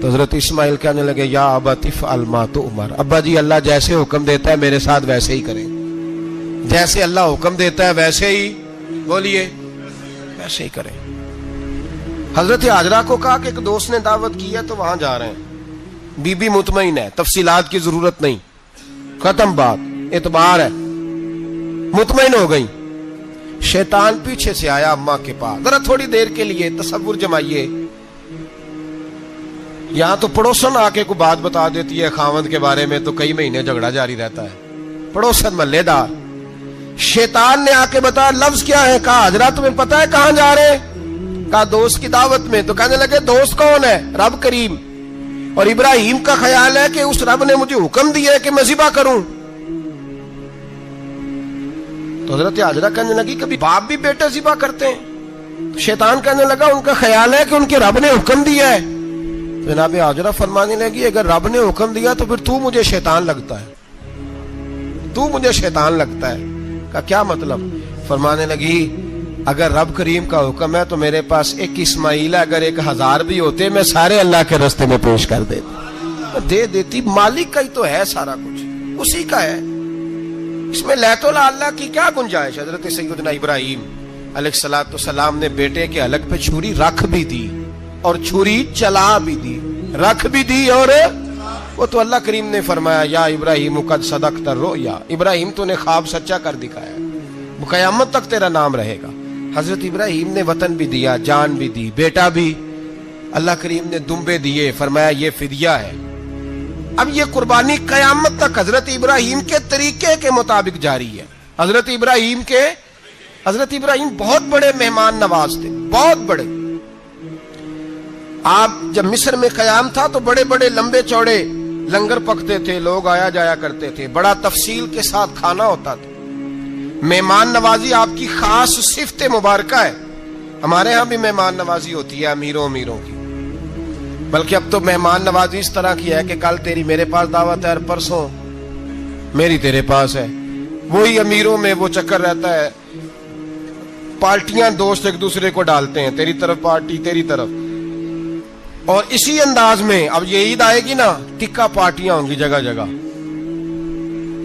تو حضرت اسماعیل کہنے لگے یا ابت افعل ما تؤمر, ابا جی اللہ جیسے حکم دیتا ہے میرے ساتھ ویسے ہی کریں, جیسے اللہ حکم دیتا ہے ویسے ہی بولیے ویسے ہی کریں. حضرت حاجرہ کو کہا کہ ایک دوست نے دعوت کی ہے تو وہاں جا رہے ہیں, بی بی مطمئن ہے, تفصیلات کی ضرورت نہیں, ختم بات, اعتبار ہے, مطمئن ہو گئی. شیطان پیچھے سے آیا اماں کے پاس, ذرا تھوڑی دیر کے لیے تصور جمائیے, یہاں تو پڑوسن آ کے کوئی بات بتا دیتی ہے خاوند کے بارے میں تو کئی مہینے جھگڑا جاری رہتا ہے, پڑوسن محلے دار. شیطان نے آ کے بتایا لفظ کیا ہے, کہا حضرہ تمہیں پتا ہے کہاں جا رہے, کہا دوست کی دعوت میں. تو کہنے لگے دوست کون ہے؟ رب کریم, اور ابراہیم کا خیال ہے کہ اس رب نے مجھے حکم دیا ہے کہ میں ذبح کروں. تو حضرت حاجرہ کہنے لگی کبھی باپ بھی بیٹے ذبح کرتے ہیں؟ شیطان کہنے لگا ان کا خیال ہے کہ ان کے رب نے حکم دیا ہے. جناب حاجرہ فرمانے لگی اگر رب نے حکم دیا تو پھر تو مجھے شیطان لگتا ہے, تو مجھے شیطان لگتا ہے. کا کیا مطلب؟ فرمانے لگی اگر رب کریم کا حکم ہے تو میرے پاس ایک اسماعیل ہے, اگر 1000 بھی ہوتے میں سارے اللہ کے راستے میں پیش کر دے دیتی. مالک کا ہی تو ہے سارا کچھ, اسی کا ہے, اس میں لیت اللہ کی کیا گنجائش. حضرت سیدنا ابراہیم علیہ السلام نے بیٹے کے حلق پہ چھری رکھ بھی دی اور چھری چلا بھی دی, رکھ بھی دی, اور وہ تو اللہ کریم نے فرمایا یا ابراہیم قد صدقت الرؤیا, ابراہیم تو نے خواب سچا کر دکھایا, وہ قیامت تک تیرا نام رہے گا. حضرت ابراہیم نے وطن بھی دیا, جان بھی دی, بیٹا بھی, اللہ کریم نے دمبے دیے, فرمایا یہ فدیہ ہے. اب یہ قربانی قیامت تک حضرت ابراہیم کے طریقے کے مطابق جاری ہے. حضرت ابراہیم بہت بڑے مہمان نواز تھے, بہت بڑے. آپ جب مصر میں قیام تھا تو بڑے بڑے لمبے چوڑے لنگر پکتے تھے, لوگ آیا جایا کرتے تھے, بڑا تفصیل کے ساتھ کھانا ہوتا تھا. مہمان نوازی آپ کی خاص صفت مبارکہ ہے. ہمارے ہاں بھی مہمان نوازی ہوتی ہے امیروں کی, بلکہ اب تو مہمان نوازی اس طرح کی ہے کہ کل تیری میرے پاس دعوت ہے اور پرسوں میری تیرے پاس ہے. وہی امیروں میں وہ چکر رہتا ہے, پارٹیاں دوست ایک دوسرے کو ڈالتے ہیں, تیری طرف پارٹی تیری طرف. اور اسی انداز میں اب یہ عید آئے گی نا, ٹکا پارٹیاں ہوں گی جگہ جگہ,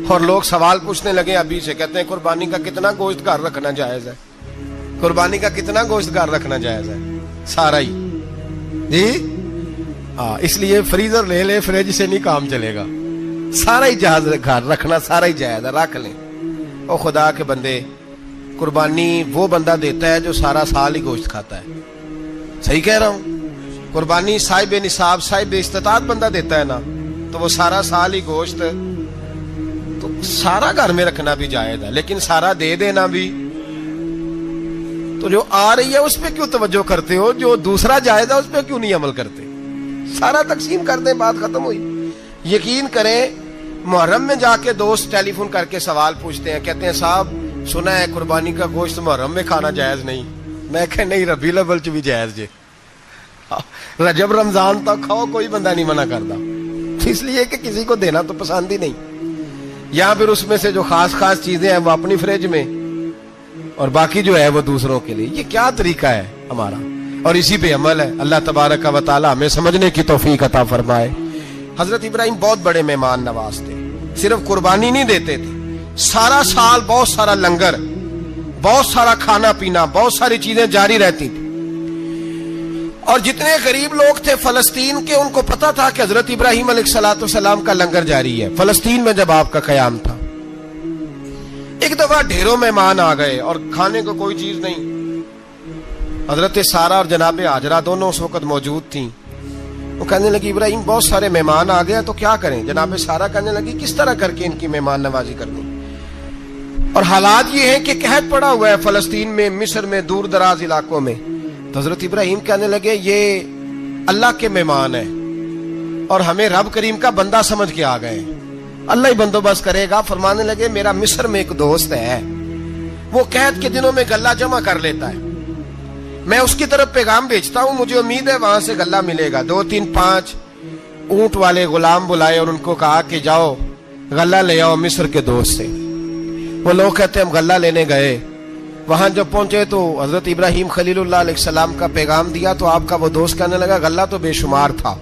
اور لوگ سوال پوچھنے لگے ابھی سے, کہتے ہیں قربانی کا کتنا گوشت گھر رکھنا جائز ہے, قربانی کا کتنا گوشت گھر رکھنا جائز ہے, سارا ہی جی. اس لیے فریزر لے لے، فریج سے نہیں کام چلے گا، سارا ہی جہاز گھر رکھنا سارا ہی جائز ہے، رکھ لیں۔ او خدا کے بندے، قربانی وہ بندہ دیتا ہے جو سارا سال ہی گوشت کھاتا ہے، صحیح کہہ رہا ہوں؟ قربانی صاحب نصاب، صاحب استطاعت بندہ دیتا ہے نا، تو وہ سارا سال ہی گوشت، تو سارا گھر میں رکھنا بھی جائز ہے، لیکن سارا دے دینا بھی۔ تو جو آ رہی ہے اس پہ کیوں توجہ کرتے ہو؟ جو دوسرا جائز ہے اس پہ کیوں نہیں عمل کرتے؟ سارا تقسیم کر دیں، بات ختم ہوئی۔ یقین کریں، محرم میں جا کے دوست ٹیلی فون کر کے سوال پوچھتے ہیں، کہتے ہیں صاحب سنا ہے قربانی کا گوشت محرم میں کھانا جائز نہیں۔ میں کہ نہیں، ربیع الاول چ بھی جائز جے، رجب رمضان تک کھاؤ، کوئی بندہ نہیں منع کرتا، اس لیے کہ کسی کو دینا تو پسند ہی نہیں، یا پھر اس میں سے جو خاص خاص چیزیں ہیں وہ اپنی فریج میں، اور باقی جو ہے وہ دوسروں کے لیے۔ یہ کیا طریقہ ہے ہمارا؟ اور اسی پہ عمل ہے۔ اللہ تبارک و تعالی ہمیں سمجھنے کی توفیق عطا فرمائے۔ حضرت ابراہیم بہت بڑے مہمان نواز تھے، صرف قربانی نہیں دیتے تھے، سارا سال بہت سارا لنگر، بہت سارا کھانا پینا، بہت ساری چیزیں جاری رہتی تھی۔ اور جتنے غریب لوگ تھے فلسطین کے، ان کو پتا تھا کہ حضرت ابراہیم علیہ السلام کا لنگر جاری ہے فلسطین میں جب آپ کا قیام تھا۔ ایک دفعہ ڈھیروں مہمان آ گئے اور کھانے کو کوئی چیز نہیں۔ حضرت سارہ اور جناب ہاجرہ دونوں اس وقت موجود تھیں۔ وہ کہنے لگی ابراہیم بہت سارے مہمان آ گئے تو کیا کریں؟ جناب سارہ کہنے لگی کس طرح کر کے ان کی مہمان نوازی کرنی؟ اور حالات یہ ہیں کہ قحط پڑا ہوا ہے فلسطین میں، مصر میں، دور دراز علاقوں میں۔ تو حضرت ابراہیم کہنے لگے یہ اللہ کے مہمان ہیں اور ہمیں رب کریم کا بندہ سمجھ کے آ گئے، اللہ ہی بندوبست کرے گا۔ فرمانے لگے میرا مصر میں ایک دوست ہے، وہ قحط کے دنوں میں غلہ جمع کر لیتا ہے، میں اس کی طرف پیغام بھیجتا ہوں، مجھے امید ہے وہاں سے غلہ ملے گا۔ 2 3 5 اونٹ والے غلام بلائے اور ان کو کہا کہ جاؤ غلہ لے آؤ مصر کے دوست سے۔ وہ لوگ کہتے ہیں ہم غلہ لینے گئے، وہاں جب پہنچے تو حضرت ابراہیم خلیل اللہ علیہ السلام کا پیغام دیا تو آپ کا وہ دوست کہنے لگا غلہ تو بے شمار تھا،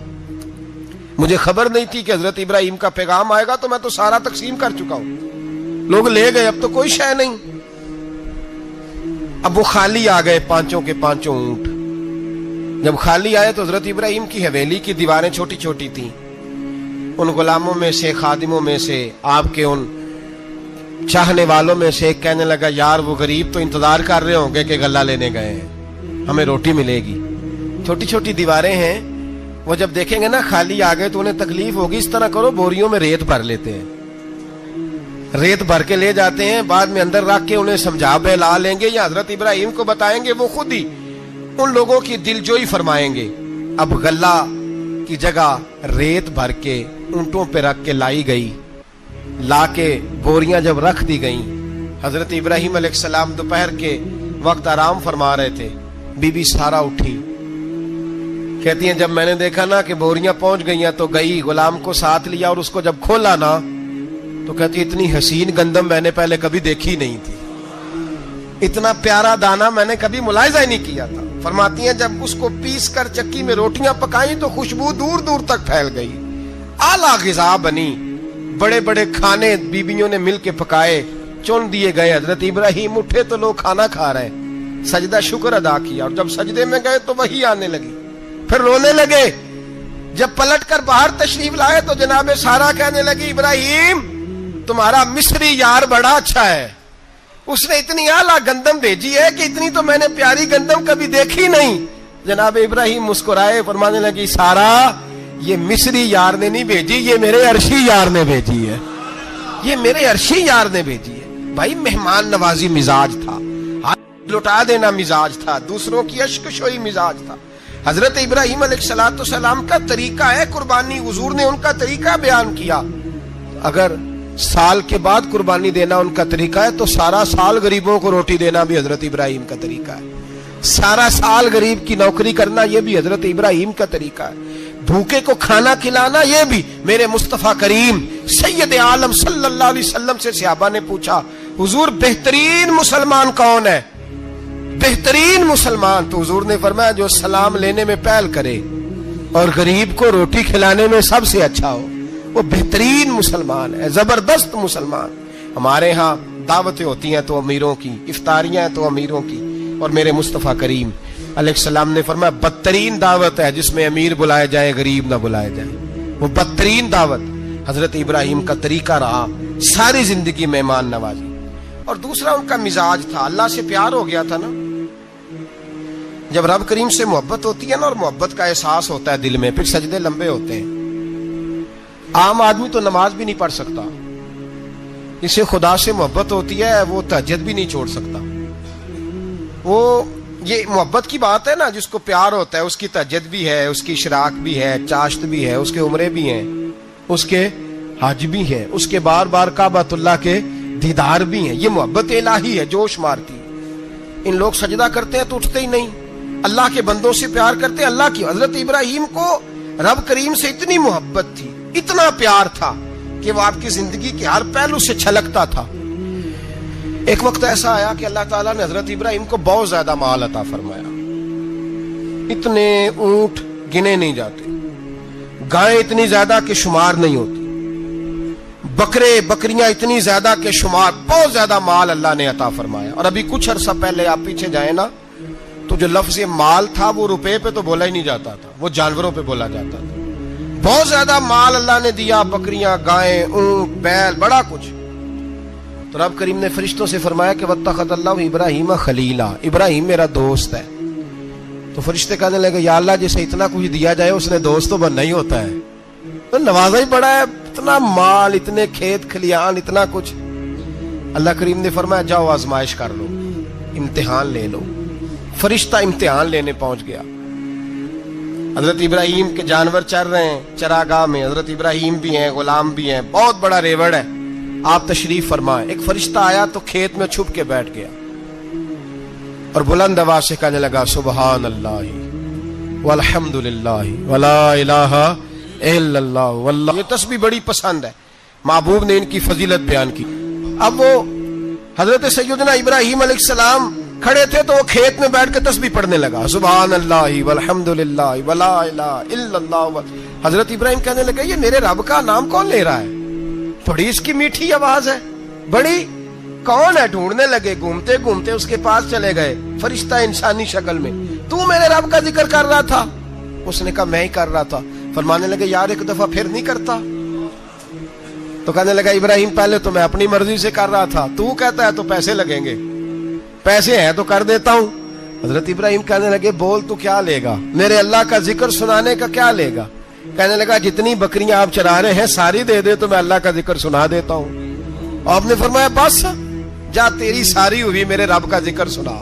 مجھے خبر نہیں تھی کہ حضرت ابراہیم کا پیغام آئے گا، تو میں تو سارا تقسیم کر چکا ہوں، لوگ لے گئے، اب تو کوئی شے نہیں۔ اب وہ خالی آ گئے 5 کے 5 اونٹ۔ جب خالی آئے تو حضرت ابراہیم کی حویلی کی دیواریں چھوٹی چھوٹی تھیں، ان غلاموں میں سے، خادموں میں سے، آپ کے ان چاہنے والوں میں سے ایک کہنے لگا یار وہ غریب تو انتظار کر رہے ہوں گے کہ غلہ لینے گئے ہیں، ہمیں روٹی ملے گی۔ چھوٹی چھوٹی دیواریں ہیں، وہ جب دیکھیں گے نا خالی آ گئے تو انہیں تکلیف ہوگی، اس طرح کرو بوریوں میں ریت بھر لیتے ہیں، ریت بھر کے لے جاتے ہیں، بعد میں اندر رکھ کے انہیں سمجھا بہلا لیں گے یا حضرت ابراہیم کو بتائیں گے، وہ خود ہی ان لوگوں کی دلجوئی فرمائیں گے۔ اب غلہ کی جگہ ریت بھر کے اونٹوں پہ رکھ کے لائی گئی، لا کے بوریاں جب رکھ دی گئیں، حضرت ابراہیم علیہ السلام دوپہر کے وقت آرام فرما رہے تھے، بی بی سارہ اٹھی، کہتی ہیں جب میں نے دیکھا نا کہ بوریاں پہنچ گئی ہیں تو گئی، غلام کو ساتھ لیا اور اس کو جب کھولا نا تو کہتی اتنی حسین گندم میں نے پہلے کبھی دیکھی نہیں تھی، اتنا پیارا دانا میں نے کبھی ملاحظہ ہی نہیں کیا تھا۔ فرماتی ہیں جب اس کو پیس کر چکی میں روٹیاں پکائیں تو خوشبو دور دور تک پھیل گئی، اعلیٰ غذا بنی، بڑے بڑے کھانے بیویوں نے مل کے پکائے، چن دیے گئے۔ حضرت ابراہیم اٹھے تو لوگ کھانا کھا رہے ہیں، سجدہ شکر ادا کیا، اور جب سجدے میں گئے تو وحی آنے لگی، پھر رونے لگے۔ جب پلٹ کر باہر تشریف لائے تو جناب سارہ کہنے لگی ابراہیم تمہارا مصری یار بڑا اچھا ہے، اس نے اتنی اعلیٰ گندم بھیجی ہے کہ اتنی تو میں نے پیاری گندم کبھی دیکھی نہیں۔ جناب ابراہیم مسکرائے، فرمانے لگی سارہ یہ مصری یار نے نہیں بھیجی، یہ میرے عرشی یار نے بھیجی ہے، یہ میرے عرشی یار نے بھیجی ہے۔ بھائی مہمان نوازی مزاج تھا، ہاتھ لٹا دینا مزاج تھا، دوسروں کی اشک شوئی مزاج تھا۔ حضرت ابراہیم علیہ السلام کا طریقہ ہے قربانی، حضور نے ان کا طریقہ بیان کیا۔ اگر سال کے بعد قربانی دینا ان کا طریقہ ہے تو سارا سال غریبوں کو روٹی دینا بھی حضرت ابراہیم کا طریقہ ہے، سارا سال غریب کی نوکری کرنا یہ بھی حضرت ابراہیم کا طریقہ ہے، بھوکے کو کھانا کھلانا یہ بھی۔ میرے مصطفیٰ کریم سید عالم صلی اللہ علیہ وسلم سے صحابہ نے پوچھا حضور بہترین مسلمان کون ہے؟ بہترین مسلمان تو حضور نے فرمایا جو سلام لینے میں پہل کرے اور غریب کو روٹی کھلانے میں سب سے اچھا ہو، وہ بہترین مسلمان ہے، زبردست مسلمان۔ ہمارے ہاں دعوتیں ہوتی ہیں تو امیروں کی، افطاریاں ہیں تو امیروں کی، اور میرے مصطفیٰ کریم علیہ السلام نے فرمایا بدترین دعوت ہے جس میں امیر بلائے جائے غریب نہ بلائے جائے، وہ بدترین دعوت حضرت ابراہیم کا طریقہ رہا، ساری زندگی مہمان نوازی۔ اور دوسرا ان کا مزاج تھا، اللہ سے پیار ہو گیا تھا نا، جب رب کریم سے محبت ہوتی ہے نا اور محبت کا احساس ہوتا ہے دل میں، پھر سجدے لمبے ہوتے ہیں۔ عام آدمی تو نماز بھی نہیں پڑھ سکتا، جسے خدا سے محبت ہوتی ہے وہ تہجد بھی نہیں چھوڑ سکتا۔ وہ یہ محبت کی بات ہے نا، جس کو پیار ہوتا ہے اس کی تہجد بھی ہے، اس کی اشراق بھی ہے، چاشت بھی ہے، اس کے عمرے بھی ہیں، اس کے حج بھی ہیں، اس کے بار بار کعبۃ اللہ کے دیدار بھی ہیں۔ یہ محبت الہی ہے، جوش مارتی۔ ان لوگ سجدہ کرتے ہیں تو اٹھتے ہی نہیں، اللہ کے بندوں سے پیار کرتے ہیں اللہ کی۔ حضرت ابراہیم کو رب کریم سے اتنی محبت تھی، اتنا پیار تھا کہ وہ آپ کی زندگی کے ہر پہلو سے چھلکتا تھا۔ ایک وقت ایسا آیا کہ اللہ تعالیٰ نے حضرت ابراہیم کو بہت زیادہ مال عطا فرمایا، اتنے اونٹ گنے نہیں جاتے، گائیں اتنی زیادہ کہ شمار نہیں ہوتی، بکرے بکریاں اتنی زیادہ کہ شمار، بہت زیادہ مال اللہ نے عطا فرمایا۔ اور ابھی کچھ عرصہ پہلے آپ پیچھے جائیں نا تو جو لفظ مال تھا وہ روپے پہ تو بولا ہی نہیں جاتا تھا، وہ جانوروں پہ بولا جاتا تھا۔ بہت زیادہ مال اللہ نے دیا، بکریاں، گائیں، اونٹ، بیل، بڑا کچھ۔ تو رب کریم نے فرشتوں سے فرمایا کہ واتخذ اللہ ابراہیم خلیلا، ابراہیم میرا دوست ہے۔ تو فرشتے کہنے لگے یا اللہ جسے اتنا کچھ دیا جائے اس نے دوست تو بننا ہی ہوتا ہے، تو نوازا ہی پڑا ہے، اتنا مال، اتنے کھیت کھلیان، اتنا کچھ۔ اللہ کریم نے فرمایا جاؤ آزمائش کر لو، امتحان لے لو۔ فرشتہ امتحان لینے پہنچ گیا۔ حضرت ابراہیم کے جانور چر رہے ہیں چراگاہ میں، حضرت ابراہیم بھی ہیں، غلام بھی ہیں، بہت بڑا ریوڑ ہے، آپ تشریف فرمائیں۔ ایک فرشتہ آیا تو کھیت میں چھپ کے بیٹھ گیا اور بلند آواز سے کہنے لگا سبحان اللہ والحمد للہ ولا الہ الا اللہ واللہ۔ یہ تسبیح بڑی پسند ہے، محبوب نے ان کی فضیلت بیان کی۔ اب وہ حضرت سیدنا ابراہیم علیہ السلام کھڑے تھے تو وہ کھیت میں بیٹھ کے تسبیح پڑھنے لگا، سبحان اللہ والحمد للہ ولا الہ الا اللہ۔ حضرت ابراہیم کہنے لگے یہ میرے رب کا نام کون لے رہا ہے، بڑی اس کی میٹھی آواز ہے، بڑی، کون ہے؟ ڈھونڈنے لگے، گھومتے گھومتے اس کے پاس چلے گئے، فرشتہ انسانی شکل میں، تو میرے رب کا ذکر کر رہا تھا؟ اس نے کہا میں ہی کر رہا تھا۔ فرمانے لگے یار ایک دفعہ پھر نہیں کرتا؟ تو کہنے لگا ابراہیم پہلے تو میں اپنی مرضی سے کر رہا تھا، تو کہتا ہے تو پیسے لگیں گے، پیسے ہیں تو کر دیتا ہوں۔ حضرت ابراہیم کہنے لگے بول تو کیا لے گا، میرے اللہ کا ذکر سنانے کا کیا لے گا؟ کہنے لگا جتنی بکریاں آپ چرا رہے ہیں ساری دے دے تو میں اللہ کا ذکر سنا دیتا ہوں۔ اور آپ نے فرمایا بس جا تیری ساری ہوئی، میرے رب کا ذکر سنا۔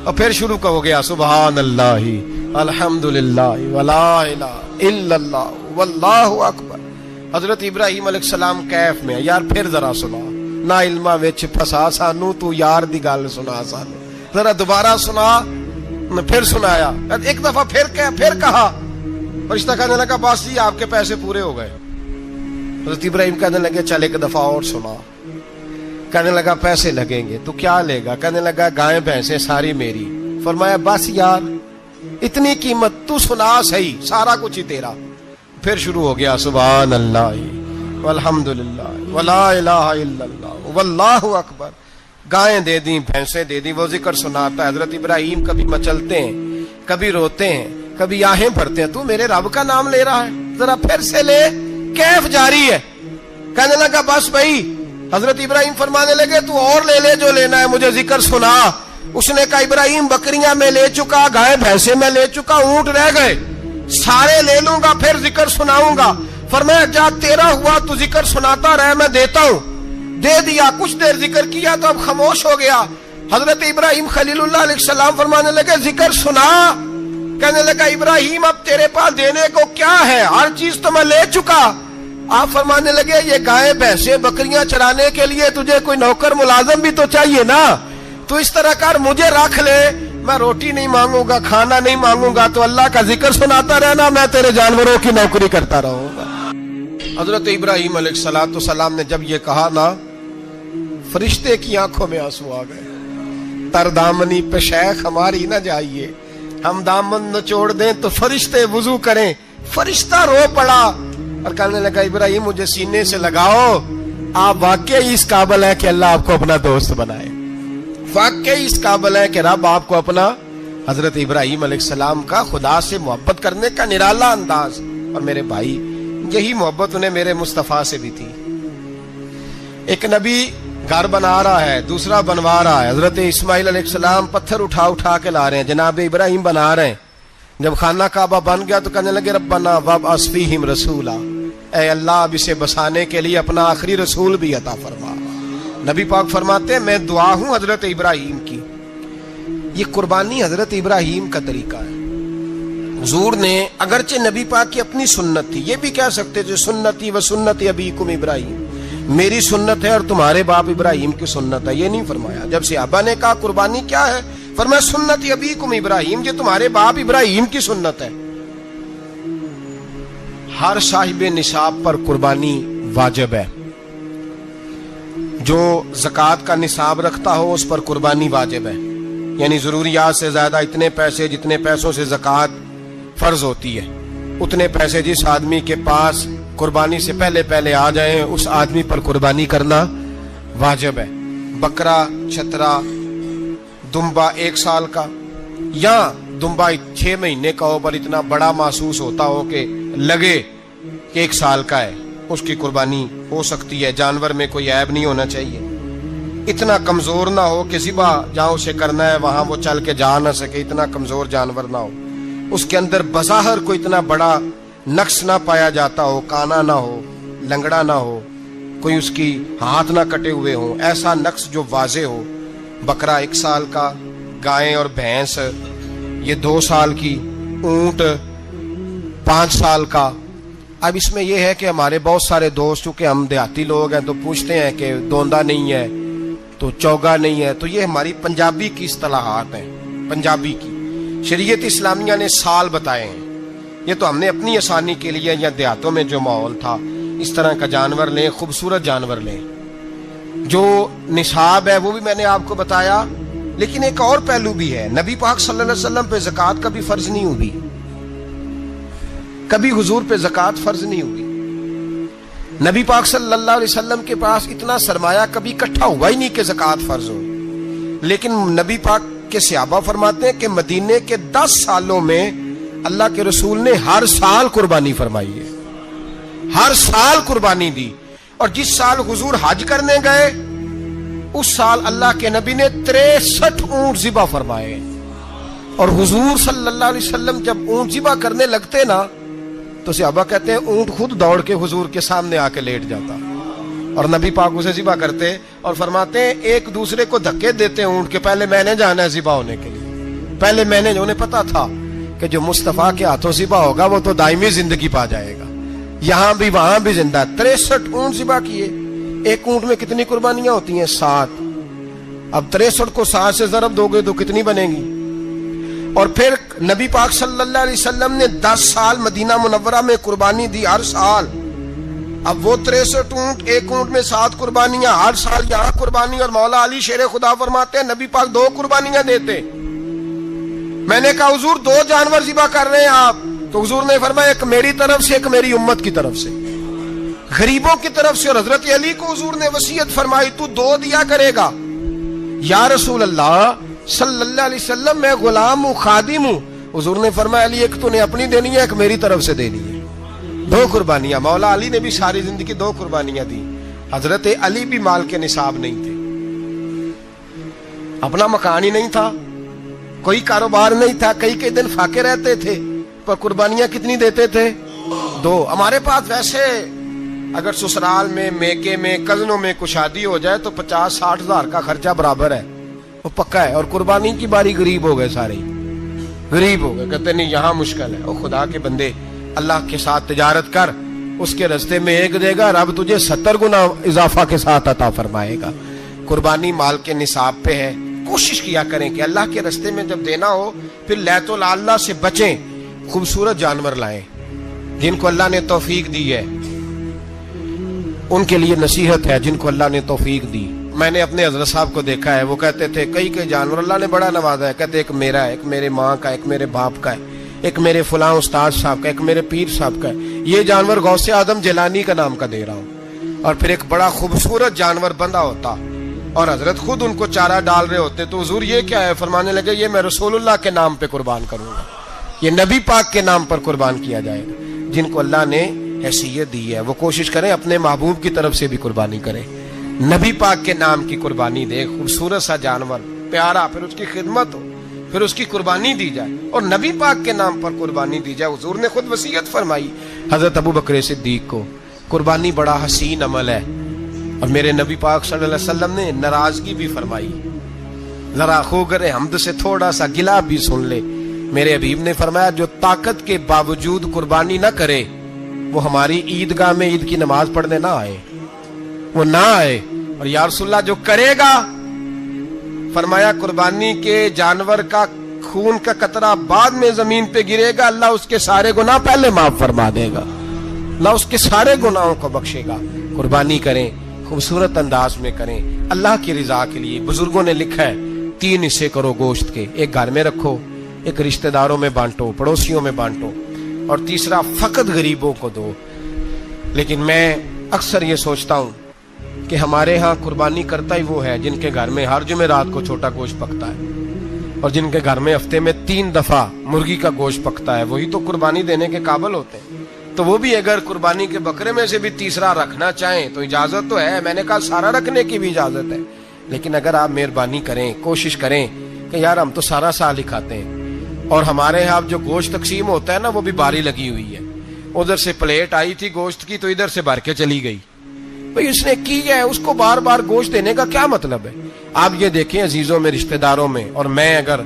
اور پھر شروع ہو گیا سبحان اللہ الحمد للہ ولا الہ الا اللہ واللہ اکبر۔ حضرت ابراہیم علیہ السلام کیف میں، یار پھر ذرا سنا، نہ علما وچ پھسا سانو، تو یار دی گل سنا سانو، ذرا دوبارہ سنا۔ پھر سنایا، ایک دفعہ پھر کہا، فرشتہ کہنے لگا بس جی آپ کے پیسے پورے ہو گئے۔ حضرت ابراہیم کہنے لگے چل ایک دفعہ اور سنا۔ کہنے لگا پیسے لگیں گے، تو کیا لے گا؟ کہنے لگا گائیں بھینسیں ساری میری۔ فرمایا بس یار اتنی قیمت، تو سنا صحیح، سارا کچھ ہی تیرا۔ پھر شروع ہو گیا سبحان اللہ والحمد للہ ولا الہ الا اللہ واللہ اکبر۔ گائیں دے دیں، بھینسیں دے دیں، وہ ذکر سناتا ہے۔ حضرت ابراہیم کبھی مچلتے ہیں، کبھی روتے ہیں، کبھی آہیں بھرتے ہیں، تو میرے رب کا نام لے رہا ہے، ذرا پھر سے لے، کیف جاری ہے۔ کہنے لگا بس بھائی۔ حضرت ابراہیم فرمانے لگے تو اور لے لے جو لینا ہے، مجھے ذکر سنا۔ اس نے کہا ابراہیم بکریاں میں لے چکا، گائے بھینسیں میں لے چکا، اونٹ رہ گئے، سارے لے لوں گا پھر ذکر سناؤں گا۔ فرمایا جا تیرا ہوا تو ذکر سناتا رہ، میں دیتا ہوں۔ دے دیا، کچھ دیر ذکر کیا تو اب خاموش ہو گیا۔ حضرت ابراہیم خلیل اللہ علیہ السلام فرمانے لگے ذکر سنا۔ کہنے لگا ابراہیم اب تیرے پاس دینے کو کیا ہے، ہر چیز تو میں لے چکا۔ آپ فرمانے لگے یہ گائے بھینسیں بکریاں چرانے کے لیے تجھے کوئی نوکر ملازم بھی تو چاہیے نا، تو اس طرح کر مجھے رکھ لے، میں روٹی نہیں مانگوں گا، کھانا نہیں مانگوں گا، تو اللہ کا ذکر سناتا رہنا، میں تیرے جانوروں کی نوکری کرتا رہوں گا۔ حضرت ابراہیم علیہ السلام نے جب یہ کہا نا، فرشتے کی آنکھوں میں آنسو آ گئے۔ تر دامنی پہ شیخ ہماری نہ جائیے، ہم دامن نچوڑ دیں تو فرشتے وضو کریں۔ فرشتہ رو پڑا اور کہنے لگا ابراہیم مجھے سینے سے لگاؤ، آپ واقعی اس قابل ہے کہ اللہ آپ کو اپنا دوست بنائے، واقعی اس قابل ہے کہ رب آپ کو اپنا حضرت ابراہیم علیہ السلام کا خدا سے محبت کرنے کا نرالا انداز. اور میرے بھائی یہی محبت انہیں میرے مصطفیٰ سے بھی تھی. ایک نبی گھر بنا رہا ہے, دوسرا بنوا رہا ہے. حضرت اسماعیل علیہ السلام پتھر اٹھا اٹھا کے لا رہے ہیں, جناب ابراہیم بنا رہے ہیں. جب خانہ کعبہ بن گیا تو کہنے لگے ربنا وابعث فیہم رسولا, اے اللہ اب اسے بسانے کے لیے اپنا آخری رسول بھی عطا فرما. نبی پاک فرماتے ہیں میں دعا ہوں حضرت ابراہیم کی. یہ قربانی حضرت ابراہیم کا طریقہ ہے. حضور نے اگرچہ نبی پاک کی اپنی سنت تھی, یہ بھی کہہ سکتے تھے سنتی و سنت ابیکم ابراہیم, میری سنت ہے اور تمہارے باپ ابراہیم کی سنت ہے. یہ نہیں فرمایا. جب صحابہ نے کہا قربانی کیا ہے, فرمایا سنت ابیکم ابراہیم, یہ تمہارے باپ ابراہیم کی سنت ہے. ہر صاحب نصاب پر قربانی واجب ہے. جو زکوٰۃ کا نصاب رکھتا ہو اس پر قربانی واجب ہے. یعنی ضروریات سے زیادہ اتنے پیسے جتنے پیسوں سے زکوٰۃ فرض ہوتی ہے, اتنے پیسے جس آدمی کے پاس قربانی سے پہلے پہلے آ جائیں اس آدمی پر قربانی کرنا واجب ہے. بکرا, چھترا, دمبا 1 سال کا یا دمبا 6 مہینے کا ہو پر اتنا بڑا محسوس ہوتا ہو کہ لگے کہ 1 سال کا ہے, اس کی قربانی ہو سکتی ہے. جانور میں کوئی عیب نہیں ہونا چاہیے. اتنا کمزور نہ ہو کہ ذبح جہاں اسے کرنا ہے وہاں وہ چل کے جا نہ سکے, اتنا کمزور جانور نہ ہو. اس کے اندر بظاہر کوئی اتنا بڑا نقص نہ پایا جاتا ہو, کانا نہ ہو, لنگڑا نہ ہو, کوئی اس کی ہاتھ نہ کٹے ہوئے ہوں, ایسا نقص جو واضح ہو. بکرا 1 سال کا, گائیں اور بھینس یہ 2 سال کی, اونٹ 5 سال کا. اب اس میں یہ ہے کہ ہمارے بہت سارے دوست چونکہ ہم دیہاتی لوگ ہیں تو پوچھتے ہیں کہ دوندا نہیں ہے تو چوگا نہیں ہے, تو یہ ہماری پنجابی کی اصطلاحات ہیں. پنجابی کی شریعت اسلامیہ نے سال بتائے ہیں. یہ تو ہم نے اپنی آسانی کے لیے, یا دیہاتوں میں جو ماحول تھا اس طرح کا جانور لیں, خوبصورت جانور لیں. جو نصاب ہے وہ بھی میں نے آپ کو بتایا, لیکن ایک اور پہلو بھی ہے. نبی پاک صلی اللہ علیہ وسلم پہ زکوٰۃ کبھی فرض نہیں ہوئی, کبھی حضور پہ زکوٰۃ فرض نہیں ہوئی. نبی پاک صلی اللہ علیہ وسلم کے پاس اتنا سرمایہ کبھی اکٹھا ہوا ہی نہیں کہ زکوٰۃ فرض ہو. لیکن نبی پاک کے صحابہ فرماتے ہیں کہ مدینے کے 10 سالوں میں اللہ کے رسول نے ہر سال قربانی فرمائی ہے, ہر سال قربانی دی. اور جس سال حضور حج کرنے گئے اس سال اللہ کے نبی نے 63 اونٹ ذبح فرمائے. اور حضور صلی اللہ علیہ وسلم جب اونٹ ذبح کرنے لگتے نا تو صحابہ کہتے ہیں اونٹ خود دوڑ کے حضور کے سامنے آ کے لیٹ جاتا, اور نبی پاک اسے ذبح کرتے اور فرماتے ہیں ایک دوسرے کو دھکے دیتے اونٹ کے, پہلے میں نے جانا ہے ذبح ہونے کے لیے, پہلے میں نے. انہیں پتا تھا کہ جو مصطفیٰ کے ہاتھوں ذبح ہوگا وہ تو دائمی زندگی پا جائے گا, یہاں بھی وہاں بھی زندہ. 63 اونٹ ذبح کیے. ایک اونٹ میں کتنی قربانیاں ہوتی ہیں؟ 7. اب 63 کو 7 سے ضرب دو گے تو کتنی بنے گی؟ اور پھر نبی پاک صلی اللہ علیہ وسلم نے 10 سال مدینہ منورہ میں قربانی دی, ہر سال. اب وہ 63 اونٹ, ایک اونٹ میں 7 قربانیاں, ہر سال یہاں قربانی. اور مولا علی شیر خدا فرماتے ہیں نبی پاک 2 قربانیاں دیتے. میں نے کہا حضور 2 جانور ذبح کر رہے ہیں آپ, تو حضور نے فرمایا ایک میری طرف سے, ایک میری امت کی طرف سے, غریبوں کی طرف سے. اور حضرت علی کو حضور نے وصیت فرمائی تو 2 دیا کرے گا. یا رسول اللہ صلی اللہ علیہ وسلم میں غلام ہوں, خادم ہوں. حضور نے فرمایا علی ایک تو نے اپنی دینی ہے, ایک میری طرف سے دینی ہے. 2 قربانیاں. مولا علی نے بھی ساری زندگی 2 قربانیاں دی. حضرت علی بھی مال کے نصاب نہیں تھے, اپنا مکان ہی نہیں تھا, کوئی کاروبار نہیں تھا, کئی دن فاقے رہتے تھے, پر قربانیاں کتنی دیتے تھے؟ 2. ہمارے پاس ویسے اگر سسرال میں, میکے میں, کزنوں میں کچھ شادی ہو جائے تو 50-60 ہزار کا خرچہ برابر ہے, وہ پکا ہے. اور قربانی کی باری غریب ہو گئے, سارے غریب ہو گئے. کہتے نہیں یہاں مشکل ہے. او خدا کے بندے, اللہ کے ساتھ تجارت کر, اس کے رستے میں 1 دے گا, رب تجھے 70 گنا اضافہ کے ساتھ عطا فرمائے گا. قربانی مال کے نصاب پہ ہے. کوشش کیا کریں کہ اللہ کے رستے میں جب دینا ہو پھر لیت اللہ سے بچیں, خوبصورت جانور لائیں. جن کو اللہ نے توفیق دی ہے ان کے لیے نصیحت ہے, جن کو اللہ نے توفیق دی. میں نے اپنے حضرت صاحب کو دیکھا ہے, وہ کہتے تھے کئی جانور اللہ نے بڑا نوازا ہے. کہتے ایک میرا ہے, ایک میرے ماں کا, ایک میرے باپ کا ہے, ایک میرے فلاں استاد صاحب کا, ایک میرے پیر صاحب کا ہے. یہ جانور غوث اعظم جیلانی کا نام کا دے رہا ہوں. اور پھر ایک بڑا خوبصورت جانور بندہ ہوتا اور حضرت خود ان کو چارہ ڈال رہے ہوتے تو حضور یہ کیا ہے؟ فرمانے لگے یہ میں رسول اللہ کے نام پہ قربان کروں گا، یہ نبی پاک کے نام پر قربان کیا جائے گا۔ جن کو اللہ نے حیثیت دی ہے وہ کوشش کریں اپنے محبوب کی طرف سے بھی قربانی کریں، نبی پاک کے نام کی قربانی دے، خوبصورت سا جانور پیارا، پھر اس کی خدمت ہو، پھر اس کی قربانی دی جائے اور نبی پاک کے نام پر قربانی دی جائے۔ حضور نے خود وصیت فرمائی حضرت ابو بکر صدیق کو، قربانی بڑا حسین عمل ہے، اور میرے نبی پاک صلی اللہ علیہ وسلم نے ناراضگی بھی فرمائی، ذرا خوگر حمد سے تھوڑا سا گلا بھی سن لے۔ میرے حبیب نے فرمایا جو طاقت کے باوجود قربانی نہ کرے وہ ہماری عیدگاہ میں عید کی نماز پڑھنے نہ آئے، وہ نہ آئے۔ اور یا رسول اللہ جو کرے گا، فرمایا قربانی کے جانور کا خون کا قطرہ بعد میں زمین پہ گرے گا، اللہ اس کے سارے گناہ پہلے معاف فرما دے گا، اللہ اس کے سارے گناہوں کو بخشے گا۔ قربانی کریں، خوبصورت انداز میں کریں، اللہ کی رضا کے لیے۔ بزرگوں نے لکھا ہے 3 حصے کرو گوشت کے، ایک گھر میں رکھو، ایک رشتہ داروں میں بانٹو، پڑوسیوں میں بانٹو، اور تیسرا فقط غریبوں کو دو۔ لیکن میں اکثر یہ سوچتا ہوں کہ ہمارے ہاں قربانی کرتا ہی وہ ہے جن کے گھر میں ہر جمعرات کو چھوٹا گوشت پکتا ہے، اور جن کے گھر میں ہفتے میں 3 دفعہ مرغی کا گوشت پکتا ہے، وہی تو قربانی دینے کے قابل ہوتے ہیں۔ تو وہ بھی اگر قربانی کے بکرے میں سے بھی تیسرا رکھنا چاہیں تو اجازت تو ہے، میں نے کہا سارا رکھنے کی بھی اجازت ہے، لیکن اگر آپ مہربانی کریں، کوشش کریں کہ یار ہم تو سارا سال ہی کھاتے ہیں، اور ہمارے ہاں جو گوشت تقسیم ہوتا ہے نا وہ بھی باری لگی ہوئی ہے، ادھر سے پلیٹ آئی تھی گوشت کی تو ادھر سے بھر کے چلی گئی، بھئی اس نے کی ہے، اس کو بار بار گوشت دینے کا کیا مطلب ہے؟ آپ یہ دیکھیں عزیزوں میں، رشتہ داروں میں، اور میں اگر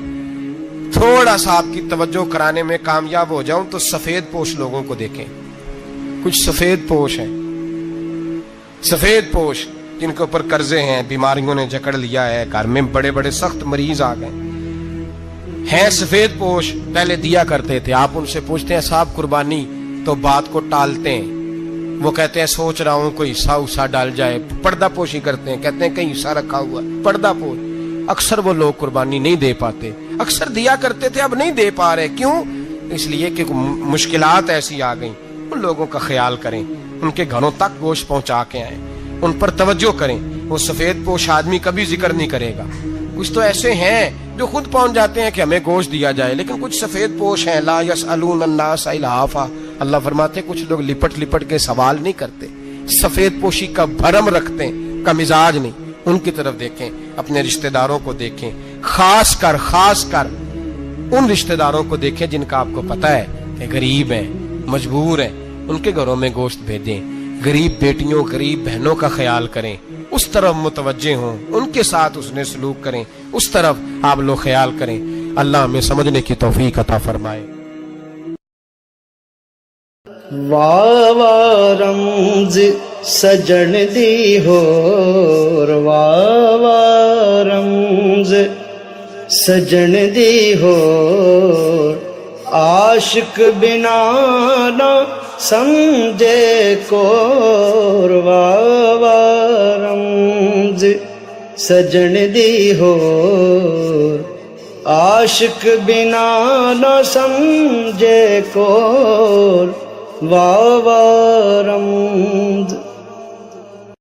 تھوڑا سا آپ کی توجہ کرانے میں کامیاب ہو جاؤں تو سفید پوش لوگوں کو دیکھیں، کچھ سفید پوش ہیں، سفید پوش جن کے اوپر قرضے ہیں، بیماریوں نے جکڑ لیا ہے، گھر میں بڑے بڑے سخت مریض آ گئے ہیں، سفید پوش پہلے دیا کرتے تھے۔ آپ ان سے پوچھتے ہیں صاحب قربانی، تو بات کو ٹالتے ہیں، وہ کہتے ہیں سوچ رہا ہوں کوئی حصہ ڈال جائے، پردہ پوشی کرتے ہیں، کہتے ہیں کہیں حصہ رکھا ہوا پردہ پوش۔ اکثر وہ لوگ قربانی نہیں دے پاتے، اکثر دیا کرتے تھے اب نہیں دے پا رہے، کیوں؟ اس لیے کہ مشکلات ایسی آ گئیں۔ ان لوگوں کا خیال کریں، ان کے گھروں تک گوشت پہنچا کے آئیں، ان پر توجہ کریں۔ وہ سفید پوش آدمی کبھی ذکر نہیں کرے گا، کچھ تو ایسے ہیں جو خود پہنچ جاتے ہیں کہ ہمیں گوشت دیا جائے، لیکن کچھ سفید پوش ہیں لا یسألون الناس الحافا، اللہ فرماتے ہیں کچھ لوگ لپٹ لپٹ کے سوال نہیں کرتے، سفید پوشی کا بھرم رکھتے ہیں، کا مزاج نہیں۔ ان کی طرف دیکھیں، اپنے رشتہ داروں کو دیکھیں، خاص کر ان رشتہ داروں کو دیکھیں جن کا آپ کو پتہ ہے کہ غریب ہیں، مجبور ہیں، ان کے گھروں میں گوشت بھیجیں۔ غریب بیٹیوں، غریب بہنوں کا خیال کریں، اس طرف متوجہ ہوں، ان کے ساتھ اس نے سلوک کریں، اس طرف آپ لوگ خیال کریں۔ اللہ ہمیں سمجھنے کی توفیق عطا فرمائے۔ واہ رمز سجن دی ہور، واہ رمز سجن دی ہور، عاشق بنا نہ سمجھے کور، واہ رمز سجن دی ہور، عاشق بنا نہ سمجھے کور، واہ رمز